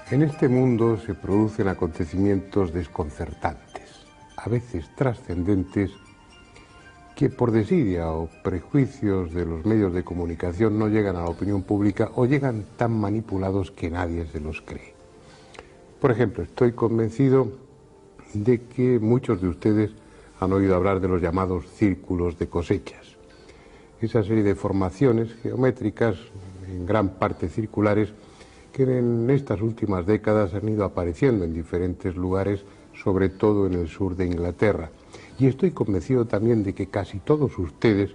En este mundo se producen acontecimientos desconcertantes, a veces trascendentes, que por desidia o prejuicios de los medios de comunicación no llegan a la opinión pública o llegan tan manipulados que nadie se los cree. Por ejemplo, estoy convencido de que muchos de ustedes han oído hablar de los llamados círculos de cosechas. Esa serie de formaciones geométricas, en gran parte circulares, que en estas últimas décadas han ido apareciendo en diferentes lugares, sobre todo en el sur de Inglaterra. Y estoy convencido también de que casi todos ustedes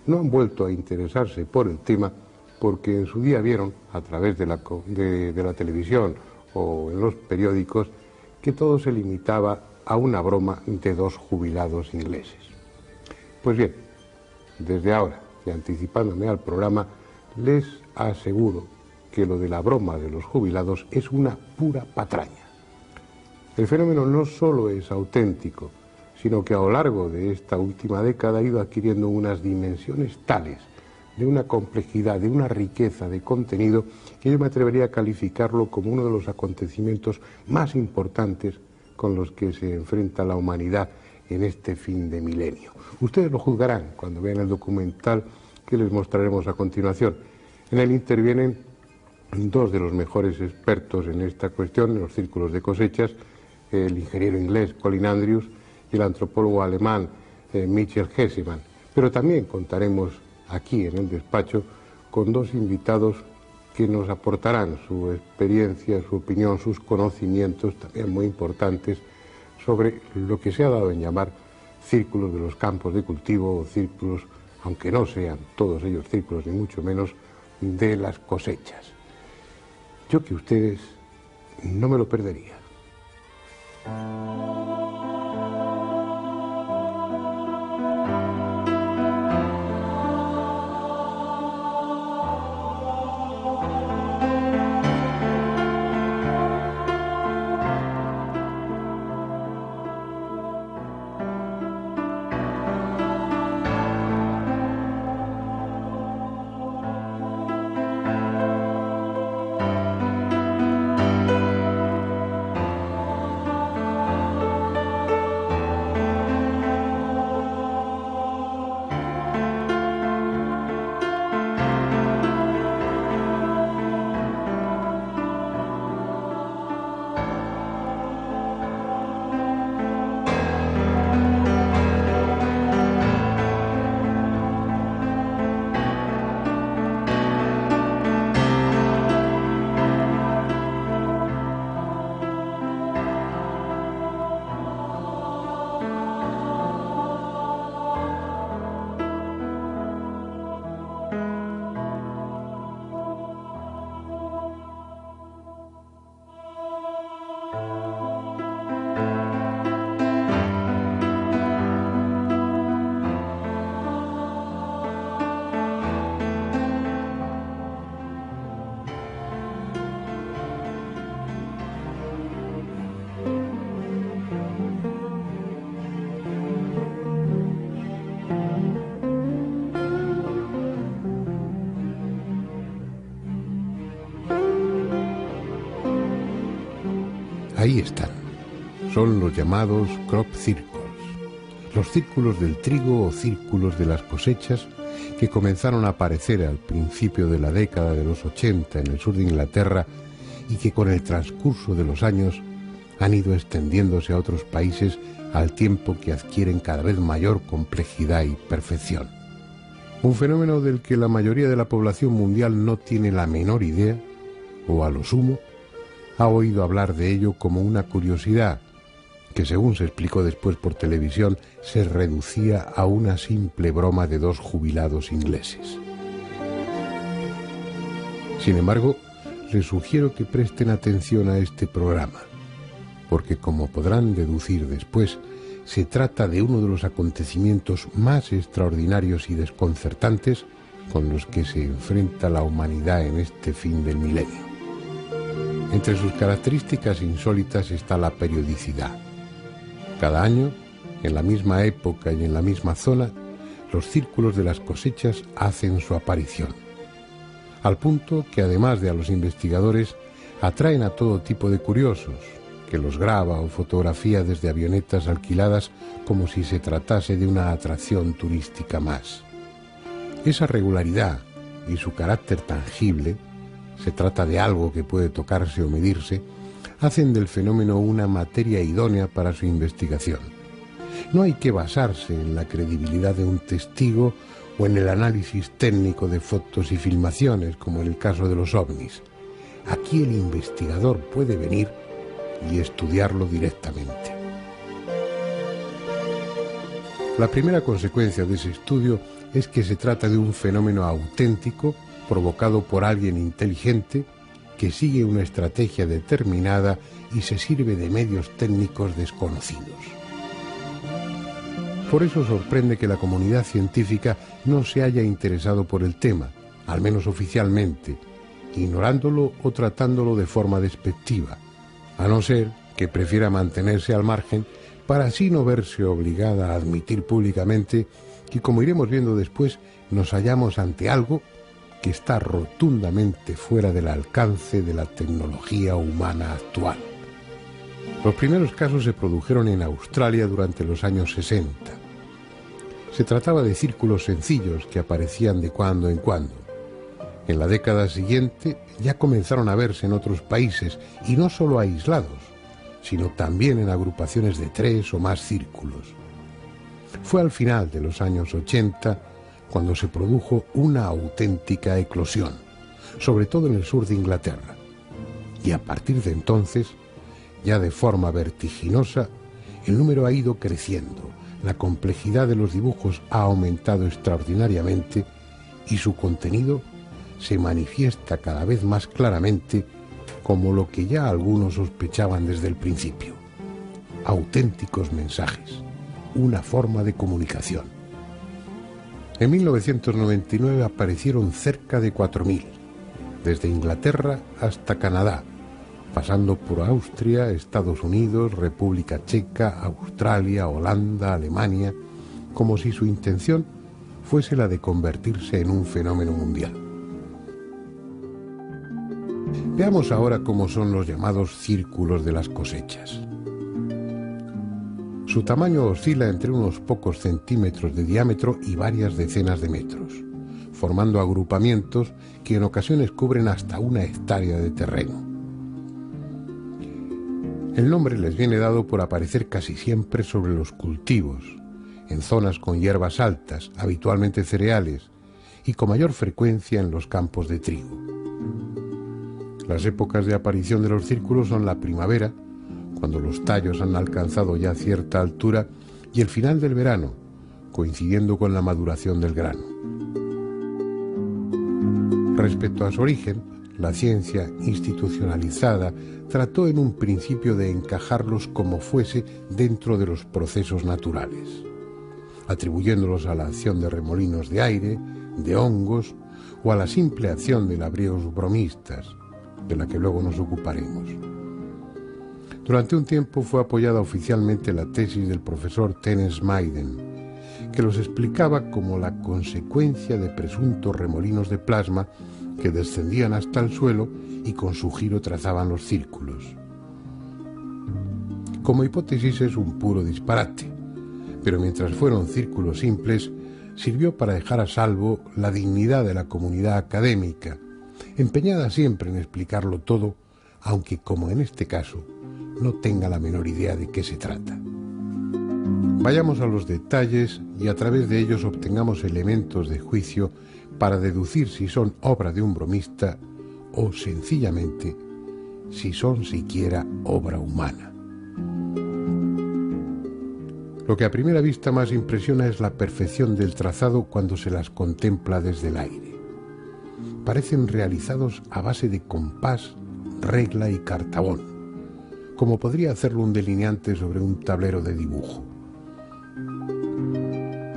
no han vuelto a interesarse por el tema porque en su día vieron, a través de la televisión o en los periódicos, que todo se limitaba a una broma de dos jubilados ingleses. Pues bien, desde ahora, y anticipándome al programa, les aseguro que lo de la broma de los jubilados es una pura patraña. El fenómeno no solo es auténtico, sino que a lo largo de esta última década ha ido adquiriendo unas dimensiones tales, de una complejidad, de una riqueza de contenido, que yo me atrevería a calificarlo como uno de los acontecimientos más importantes con los que se enfrenta la humanidad en este fin de milenio. Ustedes lo juzgarán cuando vean el documental que les mostraremos a continuación. En él intervienen dos de los mejores expertos en esta cuestión, en los círculos de cosechas, el ingeniero inglés Colin Andrews y el antropólogo alemán Michael Hessemann. Pero también contaremos aquí en el despacho con dos invitados que nos aportarán su experiencia, su opinión, sus conocimientos, también muy importantes, sobre lo que se ha dado en llamar círculos de los campos de cultivo o círculos, aunque no sean todos ellos círculos, ni mucho menos, de las cosechas. Yo que ustedes no me lo perdería. Ahí están. Son los llamados crop circles, los círculos del trigo o círculos de las cosechas que comenzaron a aparecer al principio de la década de los 80 en el sur de Inglaterra y que con el transcurso de los años han ido extendiéndose a otros países al tiempo que adquieren cada vez mayor complejidad y perfección. Un fenómeno del que la mayoría de la población mundial no tiene la menor idea, o a lo sumo, ha oído hablar de ello como una curiosidad que, según se explicó después por televisión, se reducía a una simple broma de dos jubilados ingleses. Sin embargo, les sugiero que presten atención a este programa, porque, como podrán deducir después, se trata de uno de los acontecimientos más extraordinarios y desconcertantes con los que se enfrenta la humanidad en este fin del milenio. Entre sus características insólitas está la periodicidad. Cada año, en la misma época y en la misma zona, los círculos de las cosechas hacen su aparición. Al punto que, además de a los investigadores, Atraen a todo tipo de curiosos, que los graba o fotografía desde avionetas alquiladas como si se tratase de una atracción turística más. Esa regularidad y su carácter tangible, se trata de algo que puede tocarse o medirse, hacen del fenómeno una materia idónea para su investigación. No hay que basarse en la credibilidad de un testigo o en el análisis técnico de fotos y filmaciones, como en el caso de los ovnis. Aquí el investigador puede venir y estudiarlo directamente. La primera consecuencia de ese estudio es que se trata de un fenómeno auténtico provocado por alguien inteligente que sigue una estrategia determinada y se sirve de medios técnicos desconocidos. Por eso sorprende que la comunidad científica no se haya interesado por el tema, al menos oficialmente, ignorándolo o tratándolo de forma despectiva, a no ser que prefiera mantenerse al margen para así no verse obligada a admitir públicamente que, como iremos viendo después, nos hallamos ante algo que está rotundamente fuera del alcance de la tecnología humana actual. Los primeros casos se produjeron en Australia durante los años 60. Se trataba de círculos sencillos que aparecían de cuando en cuando. En la década siguiente ya comenzaron a verse en otros países, y no solo aislados, sino también en agrupaciones de 3 o más círculos. Fue al final de los años 80 cuando se produjo una auténtica eclosión, sobre todo en el sur de Inglaterra. Y a partir de entonces, ya de forma vertiginosa, el número ha ido creciendo, la complejidad de los dibujos ha aumentado extraordinariamente y su contenido se manifiesta cada vez más claramente como lo que ya algunos sospechaban desde el principio: auténticos mensajes, una forma de comunicación. En 1999 aparecieron cerca de 4.000, desde Inglaterra hasta Canadá, pasando por Austria, Estados Unidos, República Checa, Australia, Holanda, Alemania, como si su intención fuese la de convertirse en un fenómeno mundial. Veamos ahora cómo son los llamados círculos de las cosechas. Su tamaño oscila entre unos pocos centímetros de diámetro y varias decenas de metros, formando agrupamientos que en ocasiones cubren hasta 1 hectárea de terreno. El nombre les viene dado por aparecer casi siempre sobre los cultivos, en zonas con hierbas altas, habitualmente cereales, y con mayor frecuencia en los campos de trigo. Las épocas de aparición de los círculos son la primavera, cuando los tallos han alcanzado ya cierta altura, y el final del verano, coincidiendo con la maduración del grano. Respecto a su origen, la ciencia institucionalizada trató en un principio de encajarlos como fuese dentro de los procesos naturales, atribuyéndolos a la acción de remolinos de aire, de hongos o a la simple acción de labriegos bromistas, de la que luego nos ocuparemos. Durante un tiempo fue apoyada oficialmente la tesis del profesor Terence Maiden, que los explicaba como la consecuencia de presuntos remolinos de plasma que descendían hasta el suelo y con su giro trazaban los círculos. Como hipótesis es un puro disparate, pero mientras fueron círculos simples, sirvió para dejar a salvo la dignidad de la comunidad académica, empeñada siempre en explicarlo todo, aunque, como en este caso, no tenga la menor idea de qué se trata. Vayamos a los detalles y a través de ellos obtengamos elementos de juicio para deducir si son obra de un bromista o, sencillamente, si son siquiera obra humana. Lo que a primera vista más impresiona es la perfección del trazado cuando se las contempla desde el aire. Parecen realizados a base de compás, regla y cartabón, como podría hacerlo un delineante sobre un tablero de dibujo.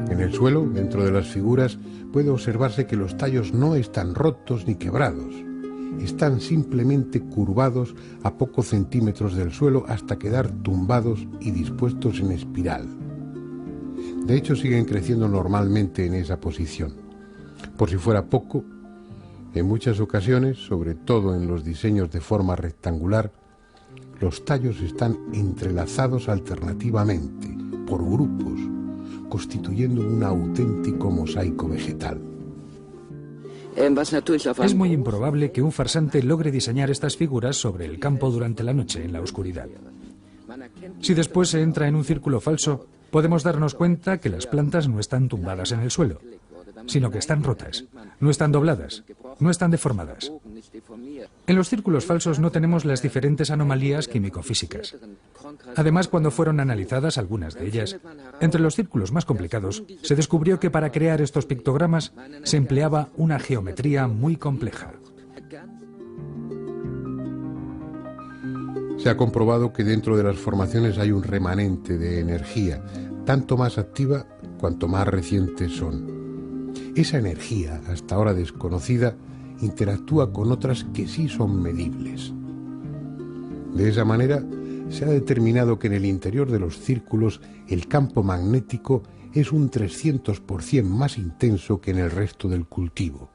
En el suelo, dentro de las figuras, puede observarse que los tallos no están rotos ni quebrados. Están simplemente curvados a pocos centímetros del suelo hasta quedar tumbados y dispuestos en espiral. De hecho, siguen creciendo normalmente en esa posición. Por si fuera poco, En muchas ocasiones, sobre todo en los diseños de forma rectangular, los tallos están entrelazados alternativamente, por grupos, constituyendo un auténtico mosaico vegetal. Es muy improbable que un farsante logre diseñar estas figuras sobre el campo durante la noche, en la oscuridad. Si después se entra en un círculo falso, podemos darnos cuenta que las plantas no están tumbadas en el suelo, sino que están rotas, no están dobladas, no están deformadas. En los círculos falsos no tenemos las diferentes anomalías químico-físicas. Además, cuando fueron analizadas algunas de ellas, entre los círculos más complicados, se descubrió que para crear estos pictogramas se empleaba una geometría muy compleja. Se ha comprobado que dentro de las formaciones hay un remanente de energía, tanto más activa cuanto más recientes son. Esa energía, hasta ahora desconocida, interactúa con otras que sí son medibles. De esa manera, se ha determinado que en el interior de los círculos el campo magnético es un 300% más intenso que en el resto del cultivo.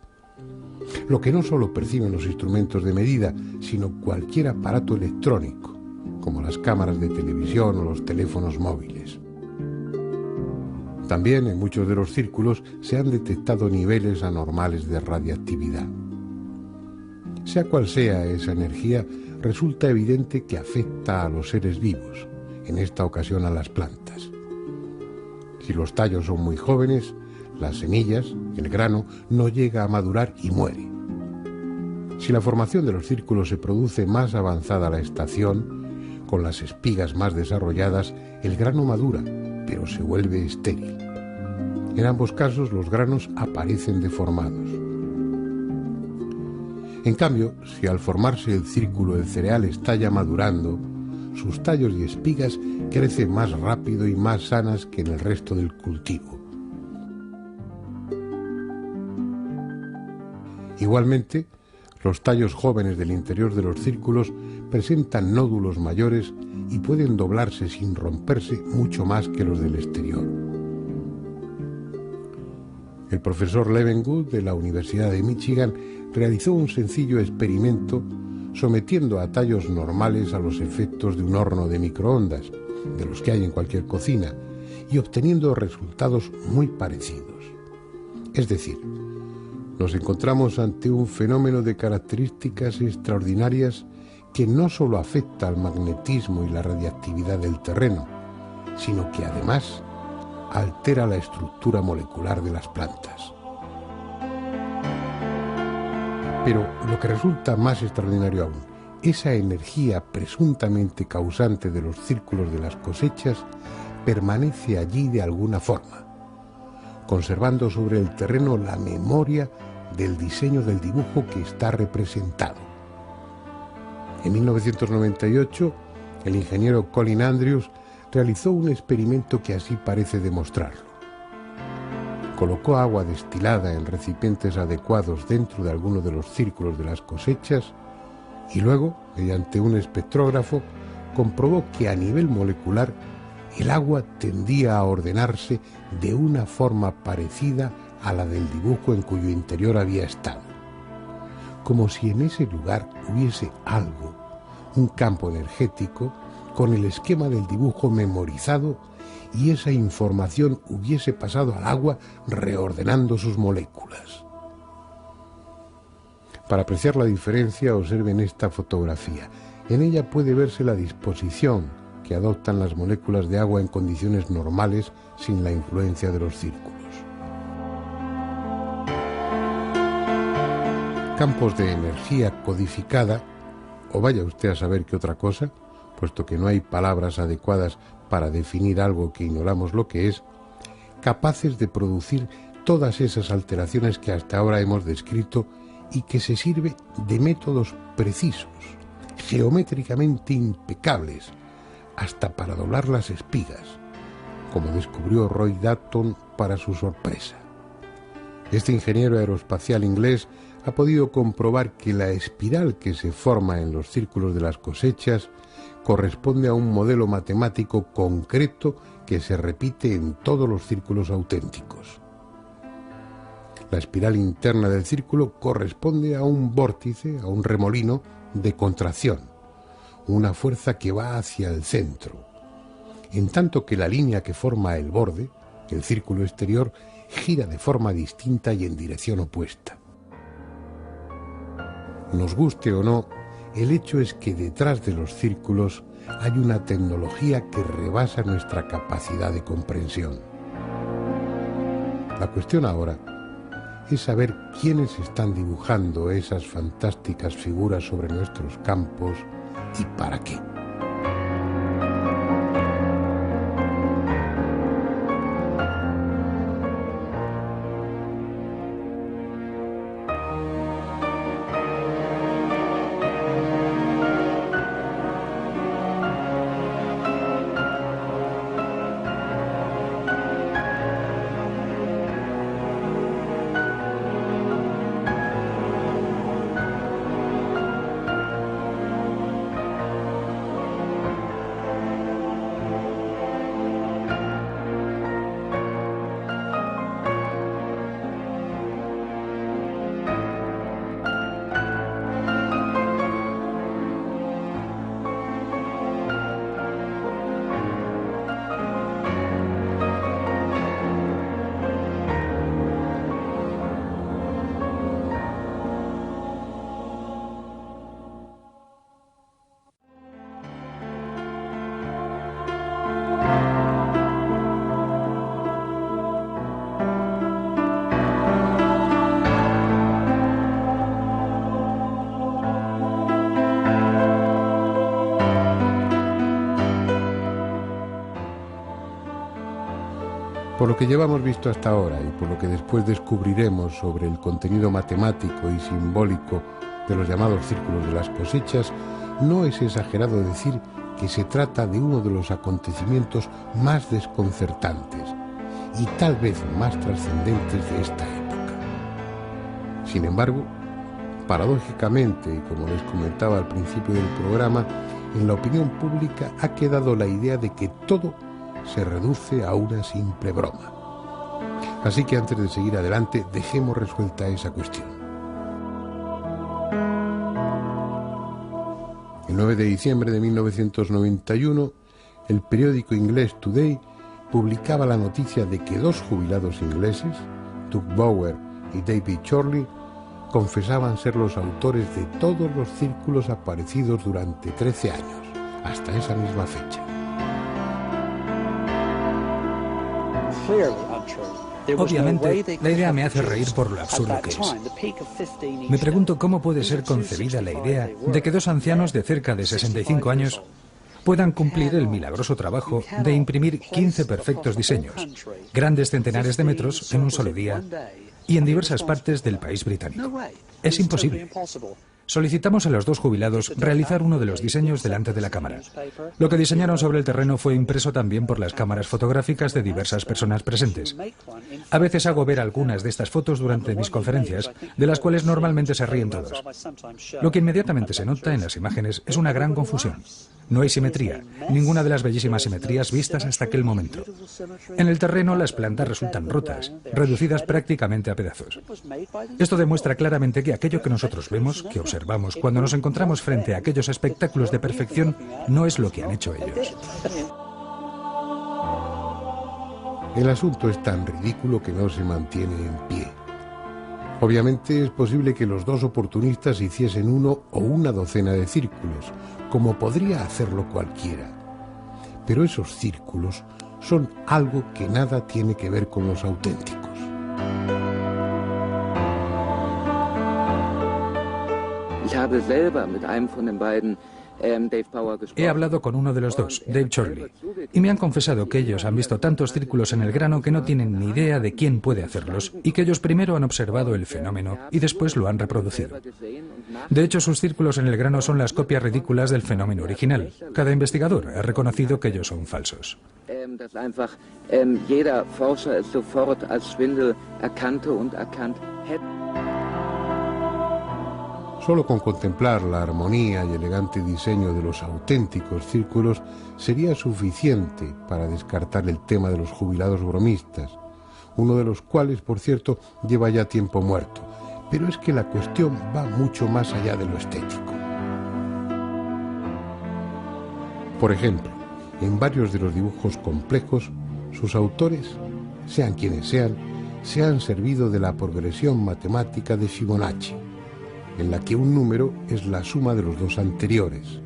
Lo que no solo perciben los instrumentos de medida, sino cualquier aparato electrónico, como las cámaras de televisión o los teléfonos móviles. También en muchos de los círculos se han detectado niveles anormales de radiactividad. Sea cual sea esa energía, resulta evidente que afecta a los seres vivos, en esta ocasión a las plantas. Si los tallos son muy jóvenes, las semillas, el grano, no llega a madurar y muere. Si la formación de los círculos se produce más avanzada la estación, con las espigas más desarrolladas, el grano madura, pero se vuelve estéril. En ambos casos los granos aparecen deformados. En cambio, si al formarse el círculo el cereal está ya madurando, sus tallos y espigas crecen más rápido y más sanas que en el resto del cultivo. Igualmente, los tallos jóvenes del interior de los círculos presentan nódulos mayores y pueden doblarse sin romperse mucho más que los del exterior. El profesor Levengood de la Universidad de Michigan realizó un sencillo experimento sometiendo a tallos normales a los efectos de un horno de microondas, de los que hay en cualquier cocina, y obteniendo resultados muy parecidos. Es decir, nos encontramos ante un fenómeno de características extraordinarias que no solo afecta al magnetismo y la radiactividad del terreno, sino que además altera la estructura molecular de las plantas. Pero lo que resulta más extraordinario aún, esa energía presuntamente causante de los círculos de las cosechas permanece allí de alguna forma, conservando sobre el terreno la memoria del diseño del dibujo que está representado. En 1998, el ingeniero Colin Andrews realizó un experimento que así parece demostrarlo. Colocó agua destilada en recipientes adecuados dentro de alguno de los círculos de las cosechas y luego, mediante un espectrógrafo, comprobó que a nivel molecular el agua tendía a ordenarse de una forma parecida a la del dibujo en cuyo interior había estado, como si en ese lugar hubiese algo, un campo energético, con el esquema del dibujo memorizado y esa información hubiese pasado al agua reordenando sus moléculas. Para apreciar la diferencia, observen esta fotografía. En ella puede verse la disposición que adoptan las moléculas de agua en condiciones normales sin la influencia de los círculos. Campos de energía codificada, o vaya usted a saber qué otra cosa, puesto que no hay palabras adecuadas para definir algo que ignoramos lo que es, capaces de producir todas esas alteraciones que hasta ahora hemos descrito y que se sirve de métodos precisos, geométricamente impecables, hasta para doblar las espigas, como descubrió Roy Dalton para su sorpresa. Este ingeniero aeroespacial inglés ha podido comprobar que la espiral que se forma en los círculos de las cosechas corresponde a un modelo matemático concreto que se repite en todos los círculos auténticos. La espiral interna del círculo corresponde a un vórtice, a un remolino de contracción, una fuerza que va hacia el centro, en tanto que la línea que forma el borde, el círculo exterior, gira de forma distinta y en dirección opuesta. Nos guste o no, el hecho es que detrás de los círculos hay una tecnología que rebasa nuestra capacidad de comprensión. La cuestión ahora es saber quiénes están dibujando esas fantásticas figuras sobre nuestros campos y para qué. Por lo que llevamos visto hasta ahora y por lo que después descubriremos sobre el contenido matemático y simbólico de los llamados círculos de las cosechas, no es exagerado decir que se trata de uno de los acontecimientos más desconcertantes y tal vez más trascendentes de esta época. Sin embargo, paradójicamente, y como les comentaba al principio del programa, en la opinión pública ha quedado la idea de que todo se reduce a una simple broma. Así que antes de seguir adelante, dejemos resuelta esa cuestión. El 9 de diciembre de 1991, el periódico inglés Today publicaba la noticia de que dos jubilados ingleses, Doug Bower y David Chorley, confesaban ser los autores de todos los círculos aparecidos durante 13 años, hasta esa misma fecha. Obviamente, la idea me hace reír por lo absurdo que es. Me pregunto cómo puede ser concebida la idea de que dos ancianos de cerca de 65 años puedan cumplir el milagroso trabajo de imprimir 15 perfectos diseños, grandes centenares de metros en un solo día y en diversas partes del país británico. Es imposible. Solicitamos a los dos jubilados realizar uno de los diseños delante de la cámara. Lo que diseñaron sobre el terreno fue impreso también por las cámaras fotográficas de diversas personas presentes. A veces hago ver algunas de estas fotos durante mis conferencias, de las cuales normalmente se ríen todos. Lo que inmediatamente se nota en las imágenes es una gran confusión. No hay simetría, ninguna de las bellísimas simetrías vistas hasta aquel momento. En el terreno las plantas resultan rotas, reducidas prácticamente a pedazos. Esto demuestra claramente que aquello que nosotros vemos, que observamos cuando nos encontramos frente a aquellos espectáculos de perfección, no es lo que han hecho ellos. El asunto es tan ridículo que no se mantiene en pie. Obviamente es posible que los dos oportunistas hiciesen uno o una docena de círculos, como podría hacerlo cualquiera. Pero esos círculos son algo que nada tiene que ver con los auténticos. He hablado con uno de los dos, Dave Chorley, y me han confesado que ellos han visto tantos círculos en el grano que no tienen ni idea de quién puede hacerlos y que ellos primero han observado el fenómeno y después lo han reproducido. De hecho, sus círculos en el grano son las copias ridículas del fenómeno original. Cada investigador ha reconocido que ellos son falsos. Solo con contemplar la armonía y elegante diseño de los auténticos círculos sería suficiente para descartar el tema de los jubilados bromistas, uno de los cuales, por cierto, lleva ya tiempo muerto. Pero es que la cuestión va mucho más allá de lo estético. Por ejemplo, en varios de los dibujos complejos, sus autores, sean quienes sean, se han servido de la progresión matemática de Fibonacci, en la que un número es la suma de los dos anteriores.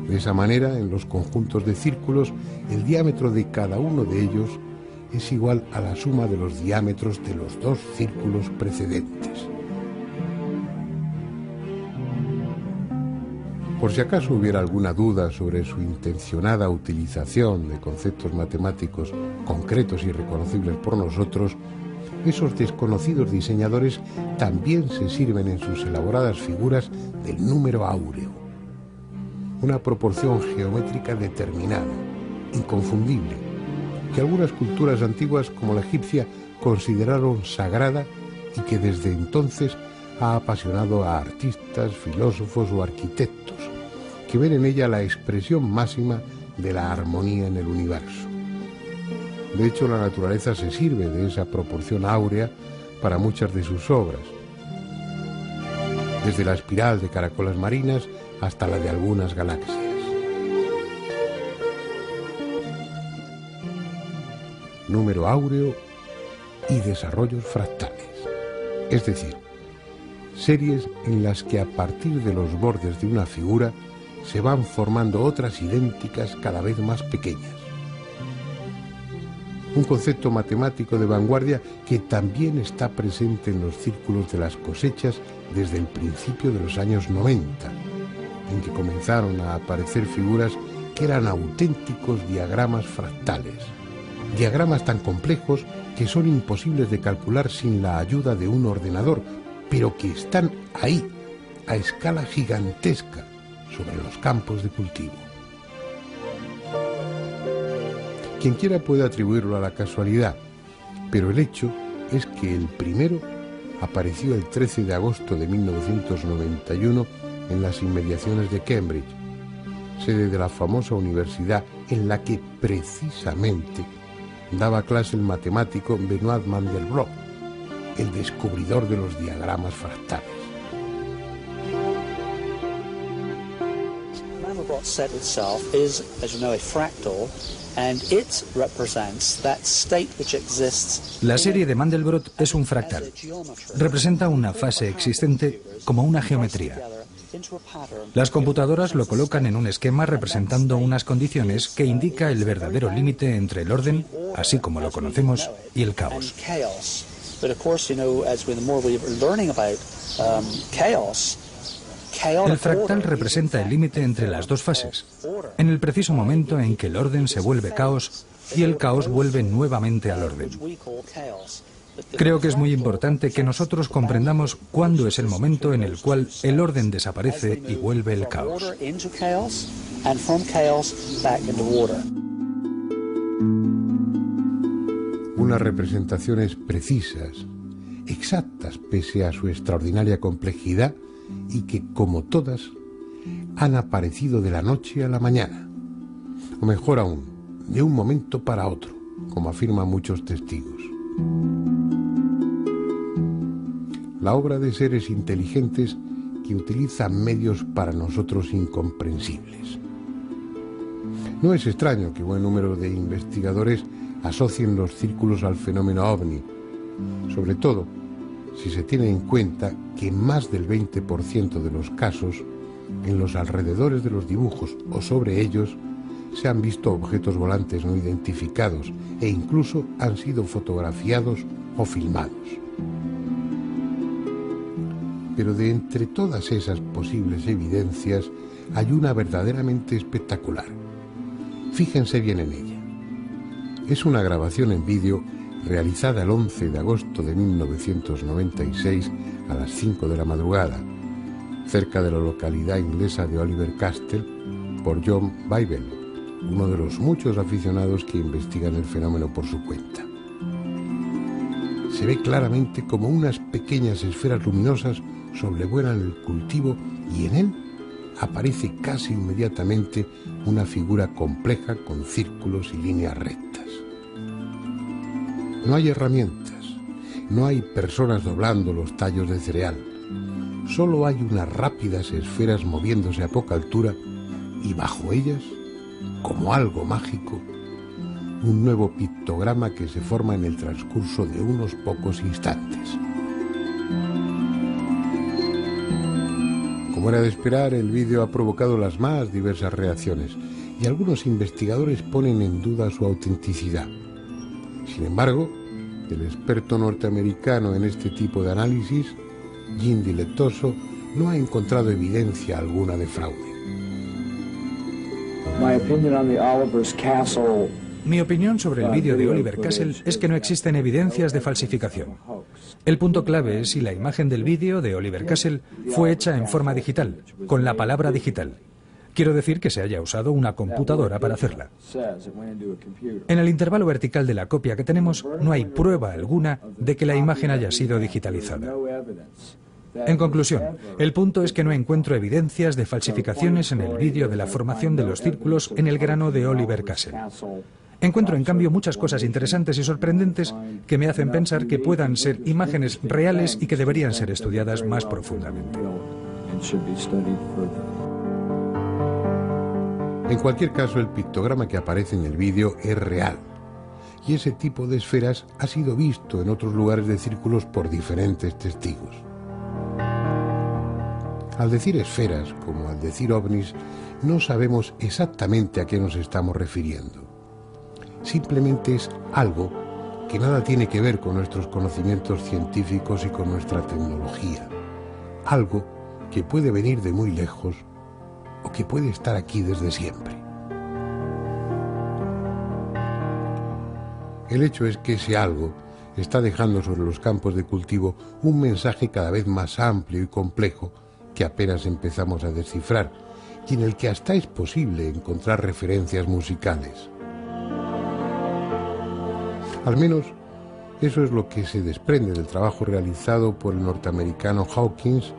De esa manera, en los conjuntos de círculos, el diámetro de cada uno de ellos es igual a la suma de los diámetros de los dos círculos precedentes. Por si acaso hubiera alguna duda sobre su intencionada utilización de conceptos matemáticos concretos y reconocibles por nosotros, esos desconocidos diseñadores también se sirven en sus elaboradas figuras del número áureo, una proporción geométrica determinada, inconfundible, que algunas culturas antiguas como la egipcia consideraron sagrada y que desde entonces ha apasionado a artistas, filósofos o arquitectos, que ven en ella la expresión máxima de la armonía en el universo. De hecho, la naturaleza se sirve de esa proporción áurea para muchas de sus obras, desde la espiral de caracolas marinas hasta la de algunas galaxias. Número áureo y desarrollos fractales, es decir, series en las que a partir de los bordes de una figura se van formando otras idénticas cada vez más pequeñas. Un concepto matemático de vanguardia que también está presente en los círculos de las cosechas desde el principio de los años 90, en que comenzaron a aparecer figuras que eran auténticos diagramas fractales, diagramas tan complejos que son imposibles de calcular sin la ayuda de un ordenador, pero que están ahí, a escala gigantesca, sobre los campos de cultivo. Quien quiera puede atribuirlo a la casualidad, pero el hecho es que el primero apareció el 13 de agosto de 1991 en las inmediaciones de Cambridge, sede de la famosa universidad en la que precisamente daba clase el matemático Benoit Mandelbrot, el descubridor de los diagramas fractales. Mandelbrot set itself is, as you know, a fractal, and it represents that state which exists. La serie de Mandelbrot es un fractal. Representa una fase existente como una geometría. Las computadoras lo colocan en un esquema representando unas condiciones que indica el verdadero límite entre el orden, así como lo conocemos, y el caos. El fractal representa el límite entre las dos fases, en el preciso momento en que el orden se vuelve caos y el caos vuelve nuevamente al orden. Creo que es muy importante que nosotros comprendamos cuándo es el momento en el cual el orden desaparece y vuelve el caos. Unas representaciones precisas, exactas pese a su extraordinaria complejidad y que, como todas, han aparecido de la noche a la mañana, o mejor aún, de un momento para otro, como afirman muchos testigos. La obra de seres inteligentes que utilizan medios para nosotros incomprensibles. No es extraño que buen número de investigadores asocien los círculos al fenómeno ovni, sobre todo si se tiene en cuenta que en más del 20% de los casos, en los alrededores de los dibujos o sobre ellos, se han visto objetos volantes no identificados e incluso han sido fotografiados o filmados. Pero de entre todas esas posibles evidencias hay una verdaderamente espectacular. Fíjense bien en ella. Es una grabación en vídeo realizada el 11 de agosto de 1996 a las 5 de la madrugada, cerca de la localidad inglesa de Oliver Castle, por John Bybel, uno de los muchos aficionados que investigan el fenómeno por su cuenta. Se ve claramente como unas pequeñas esferas luminosas sobrevuelan el cultivo y en él aparece casi inmediatamente una figura compleja con círculos y líneas rectas. No hay herramientas, no hay personas doblando los tallos de cereal. Solo hay unas rápidas esferas moviéndose a poca altura y bajo ellas, como algo mágico, un nuevo pictograma que se forma en el transcurso de unos pocos instantes. Como era de esperar, el vídeo ha provocado las más diversas reacciones y algunos investigadores ponen en duda su autenticidad. Sin embargo, el experto norteamericano en este tipo de análisis, Jim Dilettoso, no ha encontrado evidencia alguna de fraude. Mi opinión sobre el vídeo de Oliver Castle es que no existen evidencias de falsificación. El punto clave es si la imagen del vídeo de Oliver Castle fue hecha en forma digital, con la palabra digital. Quiero decir que se haya usado una computadora para hacerla. En el intervalo vertical de la copia que tenemos no hay prueba alguna de que la imagen haya sido digitalizada. En conclusión, el punto es que no encuentro evidencias de falsificaciones en el vídeo de la formación de los círculos en el grano de Oliver Castle. Encuentro, en cambio, muchas cosas interesantes y sorprendentes que me hacen pensar que puedan ser imágenes reales y que deberían ser estudiadas más profundamente. En cualquier caso, el pictograma que aparece en el vídeo es real. Y ese tipo de esferas ha sido visto en otros lugares de círculos por diferentes testigos. Al decir esferas, como al decir ovnis, no sabemos exactamente a qué nos estamos refiriendo. Simplemente es algo que nada tiene que ver con nuestros conocimientos científicos y con nuestra tecnología. Algo que puede venir de muy lejos o que puede estar aquí desde siempre. El hecho es que ese algo está dejando sobre los campos de cultivo un mensaje cada vez más amplio y complejo que apenas empezamos a descifrar y en el que hasta es posible encontrar referencias musicales. Al menos eso es lo que se desprende del trabajo realizado por el norteamericano Hawkins,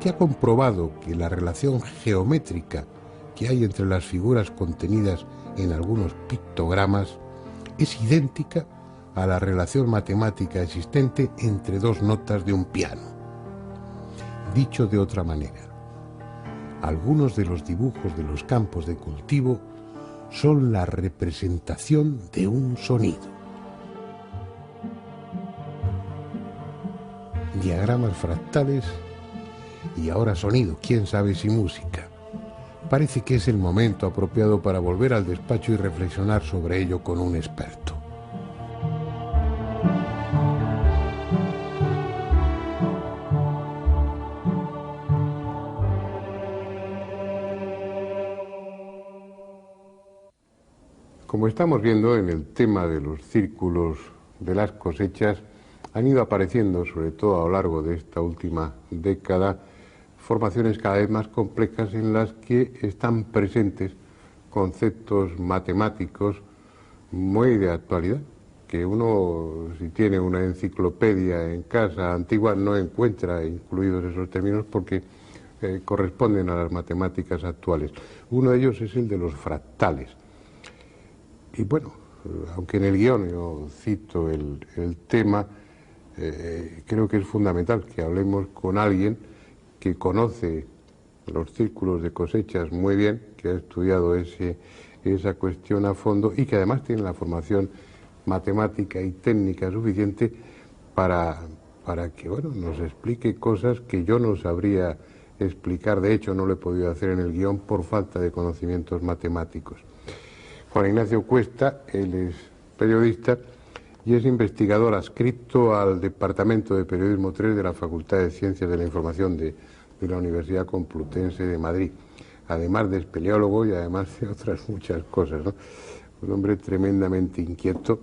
que ha comprobado que la relación geométrica que hay entre las figuras contenidas en algunos pictogramas es idéntica a la relación matemática existente entre dos notas de un piano. Dicho de otra manera, algunos de los dibujos de los campos de cultivo son la representación de un sonido. Diagramas fractales y ahora sonido, quién sabe si música. Parece que es el momento apropiado para volver al despacho y reflexionar sobre ello con un experto. Como estamos viendo en el tema de los círculos de las cosechas, han ido apareciendo, sobre todo a lo largo de esta última década, formaciones cada vez más complejas en las que están presentes conceptos matemáticos muy de actualidad, que uno, si tiene una enciclopedia en casa antigua, no encuentra incluidos esos términos porque corresponden a las matemáticas actuales. Uno de ellos es el de los fractales. Y bueno, aunque en el guión yo cito el tema, creo que es fundamental que hablemos con alguien que conoce los círculos de cosechas muy bien, que ha estudiado esa cuestión a fondo y que además tiene la formación matemática y técnica suficiente para que nos explique cosas que yo no sabría explicar. De hecho, no lo he podido hacer en el guión por falta de conocimientos matemáticos. Juan Ignacio Cuesta, él es periodista y es investigador adscrito al Departamento de Periodismo 3 de la Facultad de Ciencias de la Información de la Universidad Complutense de Madrid, además de espeleólogo y además de otras muchas cosas, ¿no? Un hombre tremendamente inquieto,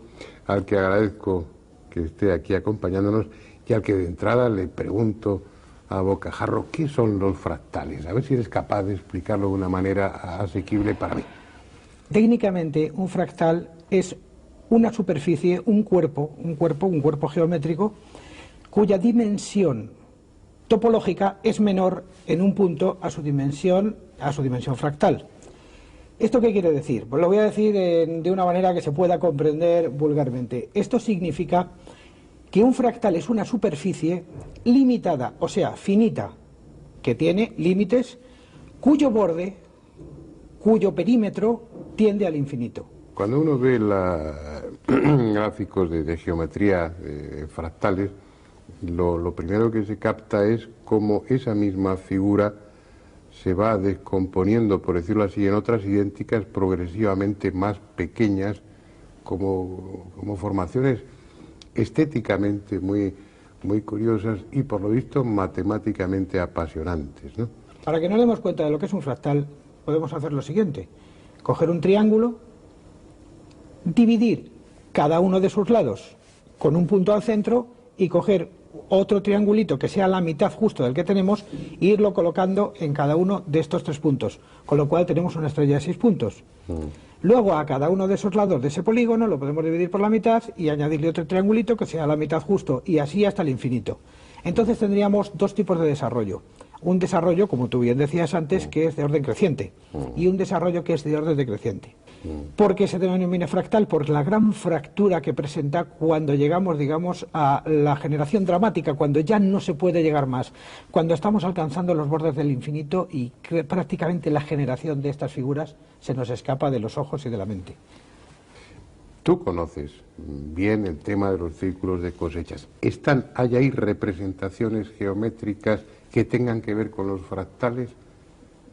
al que agradezco que esté aquí acompañándonos y al que de entrada le pregunto a bocajarro, ¿qué son los fractales? A ver si eres capaz de explicarlo de una manera asequible para mí. Técnicamente, un fractal es una superficie, un cuerpo geométrico, cuya dimensión topológica es menor en un punto a su dimensión fractal. ¿Esto qué quiere decir? Pues lo voy a decir de una manera que se pueda comprender vulgarmente. Esto significa que un fractal es una superficie limitada, o sea, finita, que tiene límites cuyo borde, cuyo perímetro tiende al infinito. Cuando uno ve gráficos de geometría de fractales, lo primero que se capta es cómo esa misma figura se va descomponiendo, por decirlo así, en otras idénticas progresivamente más pequeñas, como formaciones estéticamente muy curiosas y, por lo visto, matemáticamente apasionantes, ¿no? Para que nos demos cuenta de lo que es un fractal, podemos hacer lo siguiente: coger un triángulo, dividir cada uno de sus lados con un punto al centro y coger otro triangulito que sea la mitad justo del que tenemos e irlo colocando en cada uno de estos 3 puntos, con lo cual tenemos una estrella de 6 puntos. Luego a cada uno de esos lados de ese polígono lo podemos dividir por la mitad y añadirle otro triangulito que sea la mitad justo, y así hasta el infinito. Entonces tendríamos 2 tipos de desarrollo: un desarrollo, como tú bien decías antes, que es de orden creciente, y un desarrollo que es de orden decreciente. ¿Por qué se denomina fractal? Por la gran fractura que presenta cuando llegamos, digamos, a la generación dramática, cuando ya no se puede llegar más, cuando estamos alcanzando los bordes del infinito y que prácticamente la generación de estas figuras se nos escapa de los ojos y de la mente. Tú conoces bien el tema de los círculos de cosechas. ¿Hay ahí representaciones geométricas que tengan que ver con los fractales?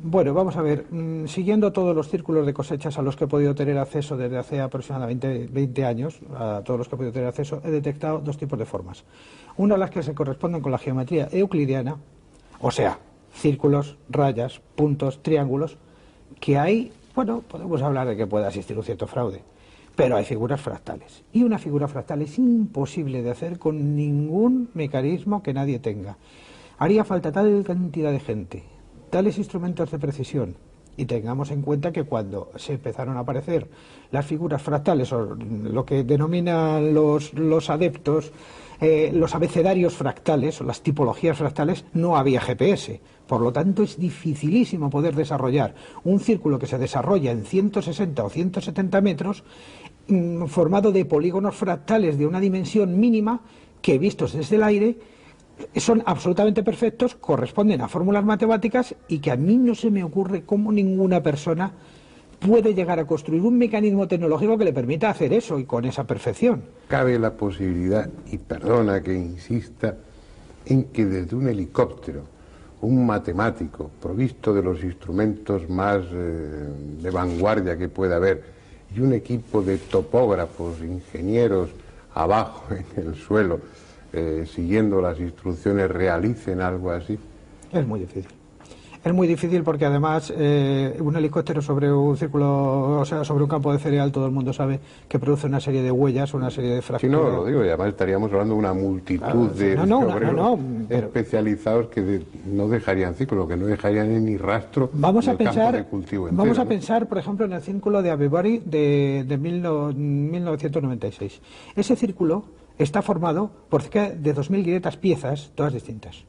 Bueno, vamos a ver, siguiendo todos los círculos de cosechas a los que he podido tener acceso desde hace aproximadamente 20 años, a todos los que he podido tener acceso, he detectado 2 tipos de formas. Una de las que se corresponden con la geometría euclidiana, o sea, círculos, rayas, puntos, triángulos, que hay, bueno, podemos hablar de que pueda existir un cierto fraude, pero hay figuras fractales. Y una figura fractal es imposible de hacer con ningún mecanismo que nadie tenga. Haría falta tal cantidad de gente, tales instrumentos de precisión, y tengamos en cuenta que cuando se empezaron a aparecer las figuras fractales, o lo que denominan los adeptos, los abecedarios fractales o las tipologías fractales, no había GPS. Por lo tanto, es dificilísimo poder desarrollar un círculo que se desarrolla en 160 o 170 metros, formado de polígonos fractales de una dimensión mínima que, vistos desde el aire, son absolutamente perfectos, corresponden a fórmulas matemáticas, y que a mí no se me ocurre cómo ninguna persona puede llegar a construir un mecanismo tecnológico que le permita hacer eso y con esa perfección. Cabe la posibilidad, y perdona que insista, en que desde un helicóptero, un matemático provisto de los instrumentos más de vanguardia que pueda haber, y un equipo de topógrafos, ingenieros abajo en el suelo, siguiendo las instrucciones, realicen algo así? Es muy difícil. Es muy difícil porque además un helicóptero sobre un círculo, o sea, sobre un campo de cereal, todo el mundo sabe que produce una serie de huellas, una serie de fracturas. Sí, no, lo digo, y además estaríamos hablando de una multitud de obreros especializados que no dejarían círculo, que no dejarían ni rastro del campo de cultivo entero. Vamos a pensar, por ejemplo, en el círculo de Avebury de 1996. Ese círculo está formado por cerca de 2.500 piezas, todas distintas,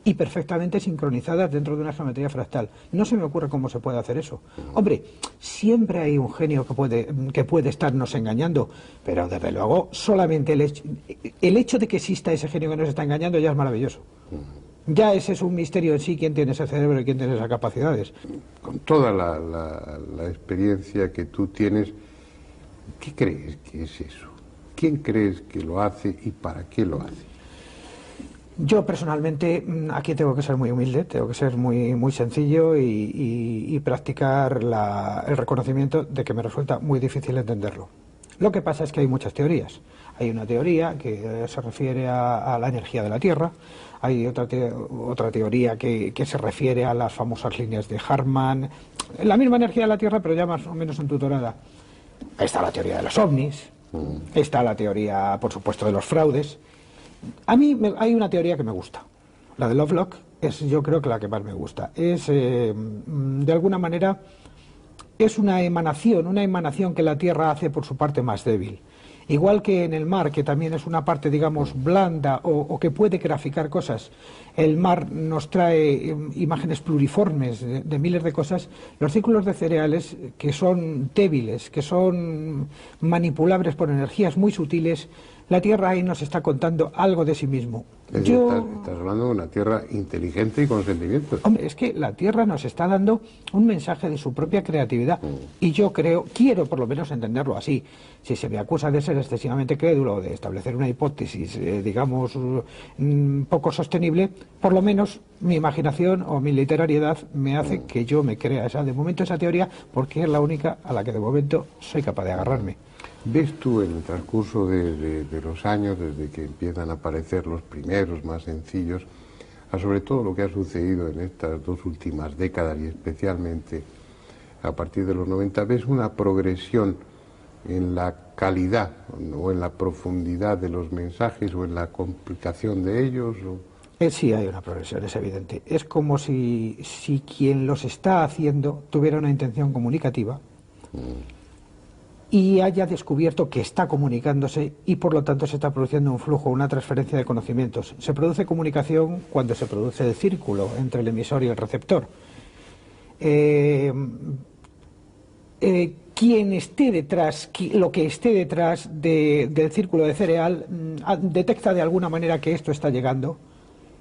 y perfectamente sincronizadas dentro de una geometría fractal. No se me ocurre cómo se puede hacer eso. Hombre, siempre hay un genio que puede estarnos engañando, pero desde luego solamente el hecho de que exista ese genio que nos está engañando ya es maravilloso. Ya ese es un misterio en sí, quién tiene ese cerebro y quién tiene esas capacidades. Con toda la experiencia que tú tienes, ¿qué crees que es eso? ¿Quién crees que lo hace y para qué lo hace? Yo personalmente aquí tengo que ser muy humilde, tengo que ser muy sencillo y practicar el reconocimiento de que me resulta muy difícil entenderlo. Lo que pasa es que hay muchas teorías. Hay una teoría que se refiere a la energía de la Tierra, hay otra teoría que se refiere a las famosas líneas de Hartmann, la misma energía de la Tierra pero ya más o menos entutorada. Está la teoría de los ovnis, está la teoría, por supuesto, de los fraudes. A mí hay una teoría que me gusta, la de Lovelock, es yo creo que la que más me gusta. Es, de alguna manera, es una emanación que la Tierra hace por su parte más débil. Igual que en el mar, que también es una parte, digamos, blanda o que puede graficar cosas, el mar nos trae imágenes pluriformes de miles de cosas, los círculos de cereales, que son débiles, que son manipulables por energías muy sutiles, la Tierra ahí nos está contando algo de sí mismo. Estás hablando de una Tierra inteligente y con sentimientos. Hombre, es que la Tierra nos está dando un mensaje de su propia creatividad y yo quiero por lo menos entenderlo así. Si se me acusa de ser excesivamente crédulo, de establecer una hipótesis, digamos, poco sostenible, por lo menos mi imaginación o mi literariedad me hace que yo me crea de momento esa teoría, porque es la única a la que de momento soy capaz de agarrarme. ¿Ves tú en el transcurso de los años, desde que empiezan a aparecer los primeros más sencillos, a sobre todo lo que ha sucedido en estas 2 últimas décadas y especialmente a partir de los 90, ves una progresión en la calidad o en la profundidad de los mensajes o en la complicación de ellos? Sí, hay una progresión, es evidente. Es como si quien los está haciendo tuviera una intención comunicativa y haya descubierto que está comunicándose y por lo tanto se está produciendo un flujo, una transferencia de conocimientos. Se produce comunicación cuando se produce el círculo entre el emisor y el receptor. Quien esté detrás, lo que esté detrás del círculo de cereal, detecta de alguna manera que esto está llegando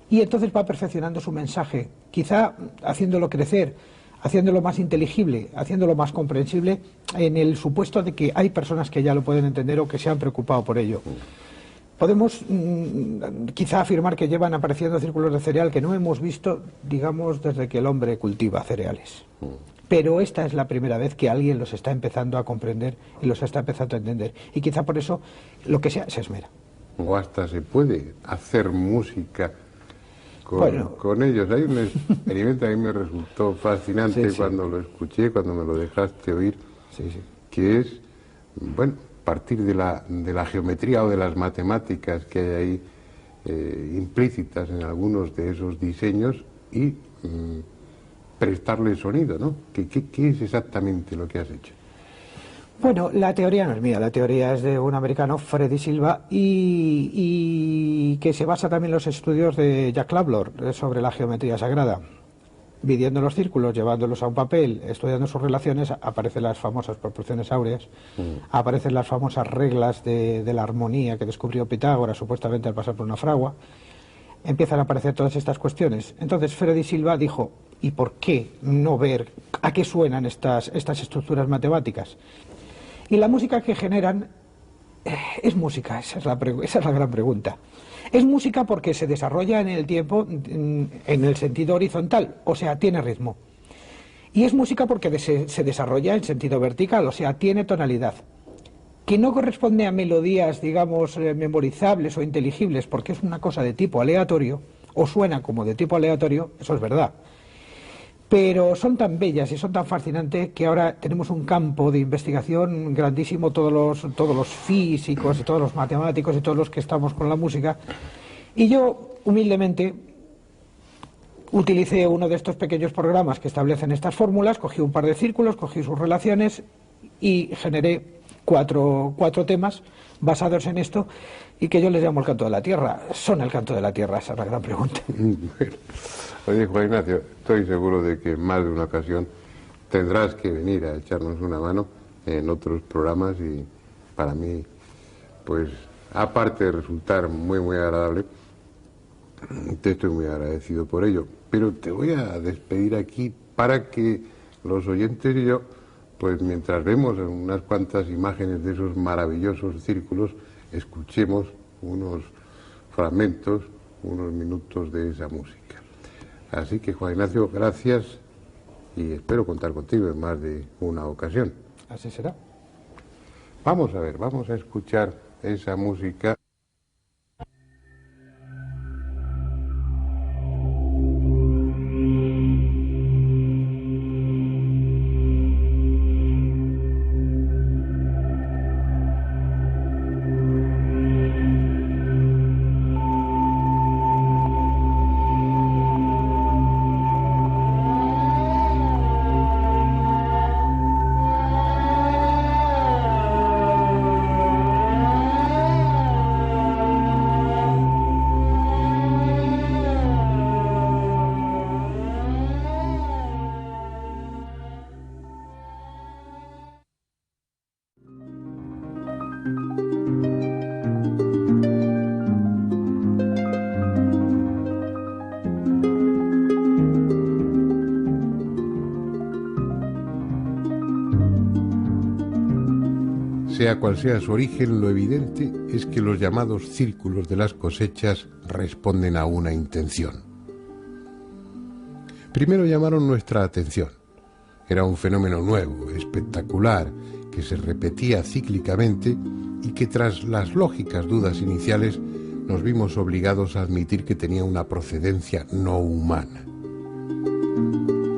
y entonces va perfeccionando su mensaje, quizá haciéndolo crecer, haciéndolo más inteligible, haciéndolo más comprensible, en el supuesto de que hay personas que ya lo pueden entender o que se han preocupado por ello. Podemos quizá afirmar que llevan apareciendo círculos de cereal que no hemos visto, digamos, desde que el hombre cultiva cereales. Pero esta es la primera vez que alguien los está empezando a comprender y los está empezando a entender. Y quizá por eso, lo que sea, se esmera. O hasta se puede hacer música con ellos. Hay un experimento que a mí me resultó fascinante cuando lo escuché, cuando me lo dejaste oír, que es, bueno, partir de la geometría o de las matemáticas que hay ahí implícitas en algunos de esos diseños y prestarle sonido, ¿no? ¿Qué es exactamente lo que has hecho? Bueno, la teoría no es mía, la teoría es de un americano, Freddy Silva, y que se basa también en los estudios de Jack Lavlor sobre la geometría sagrada. Midiendo los círculos, llevándolos a un papel, estudiando sus relaciones, aparecen las famosas proporciones áureas, aparecen las famosas reglas de la armonía que descubrió Pitágoras supuestamente al pasar por una fragua. Empiezan a aparecer todas estas cuestiones. Entonces Freddy Silva dijo, ¿y por qué no ver a qué suenan estas estructuras matemáticas? Y la música que generan es música, esa es la gran pregunta. Es música porque se desarrolla en el tiempo en el sentido horizontal, o sea, tiene ritmo. Y es música porque se desarrolla en sentido vertical, o sea, tiene tonalidad. Que no corresponde a melodías, digamos, memorizables o inteligibles, porque es una cosa de tipo aleatorio, o suena como de tipo aleatorio, eso es verdad. Pero son tan bellas y son tan fascinantes que ahora tenemos un campo de investigación grandísimo, todos los físicos y todos los matemáticos y todos los que estamos con la música. Y yo, humildemente, utilicé uno de estos pequeños programas que establecen estas fórmulas, cogí un par de círculos, cogí sus relaciones y generé cuatro temas basados en esto y que yo les llamo el canto de la tierra. ¿Son el canto de la tierra? Esa es la gran pregunta. Oye, Juan Ignacio, estoy seguro de que en más de una ocasión tendrás que venir a echarnos una mano en otros programas y para mí, pues, aparte de resultar muy, muy agradable, te estoy muy agradecido por ello. Pero te voy a despedir aquí para que los oyentes y yo, pues mientras vemos unas cuantas imágenes de esos maravillosos círculos, escuchemos unos fragmentos, unos minutos de esa música. Así que, Juan Ignacio, gracias y espero contar contigo en más de una ocasión. Así será. Vamos a ver, vamos a escuchar esa música. Sea cual sea su origen, lo evidente es que los llamados círculos de las cosechas responden a una intención. Primero llamaron nuestra atención. Era un fenómeno nuevo, espectacular, que se repetía cíclicamente y que tras las lógicas dudas iniciales nos vimos obligados a admitir que tenía una procedencia no humana.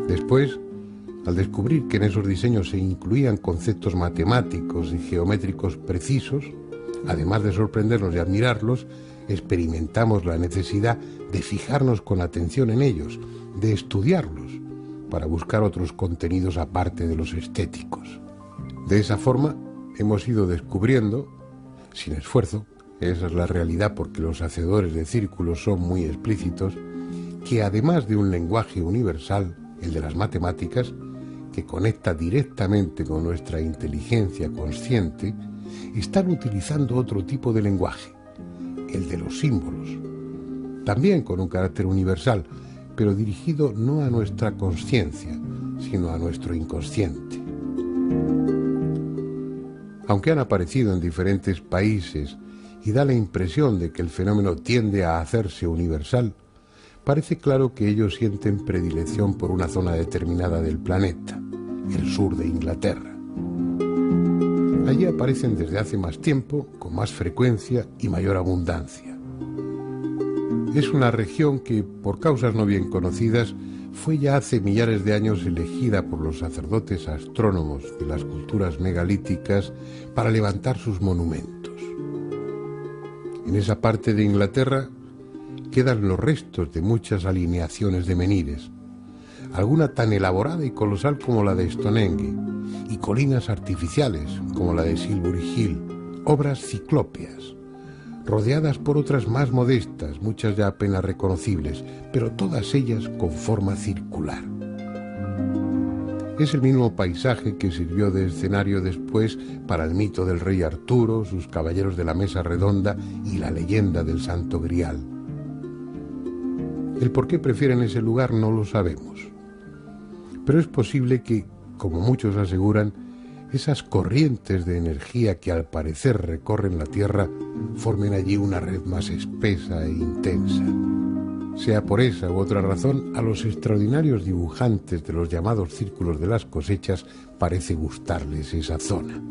Después, al descubrir que en esos diseños se incluían conceptos matemáticos y geométricos precisos, además de sorprendernos y admirarlos, experimentamos la necesidad de fijarnos con atención en ellos, de estudiarlos, para buscar otros contenidos aparte de los estéticos. De esa forma, hemos ido descubriendo, sin esfuerzo, esa es la realidad porque los hacedores de círculos son muy explícitos, que además de un lenguaje universal, el de las matemáticas, que conecta directamente con nuestra inteligencia consciente, están utilizando otro tipo de lenguaje, el de los símbolos, también con un carácter universal, pero dirigido no a nuestra consciencia, sino a nuestro inconsciente. Aunque han aparecido en diferentes países y da la impresión de que el fenómeno tiende a hacerse universal, parece claro que ellos sienten predilección por una zona determinada del planeta, el sur de Inglaterra. Allí aparecen desde hace más tiempo, con más frecuencia y mayor abundancia. Es una región que, por causas no bien conocidas, fue ya hace millares de años elegida por los sacerdotes astrónomos de las culturas megalíticas para levantar sus monumentos. En esa parte de Inglaterra quedan los restos de muchas alineaciones de menires, alguna tan elaborada y colosal como la de Stonehenge, y colinas artificiales como la de Silbury Hill, obras ciclópeas, rodeadas por otras más modestas, muchas ya apenas reconocibles, pero todas ellas con forma circular. Es el mismo paisaje que sirvió de escenario después para el mito del rey Arturo, sus caballeros de la mesa redonda y la leyenda del Santo Grial. El por qué prefieren ese lugar no lo sabemos, pero es posible que, como muchos aseguran, esas corrientes de energía que al parecer recorren la Tierra formen allí una red más espesa e intensa. Sea por esa u otra razón, a los extraordinarios dibujantes de los llamados círculos de las cosechas parece gustarles esa zona.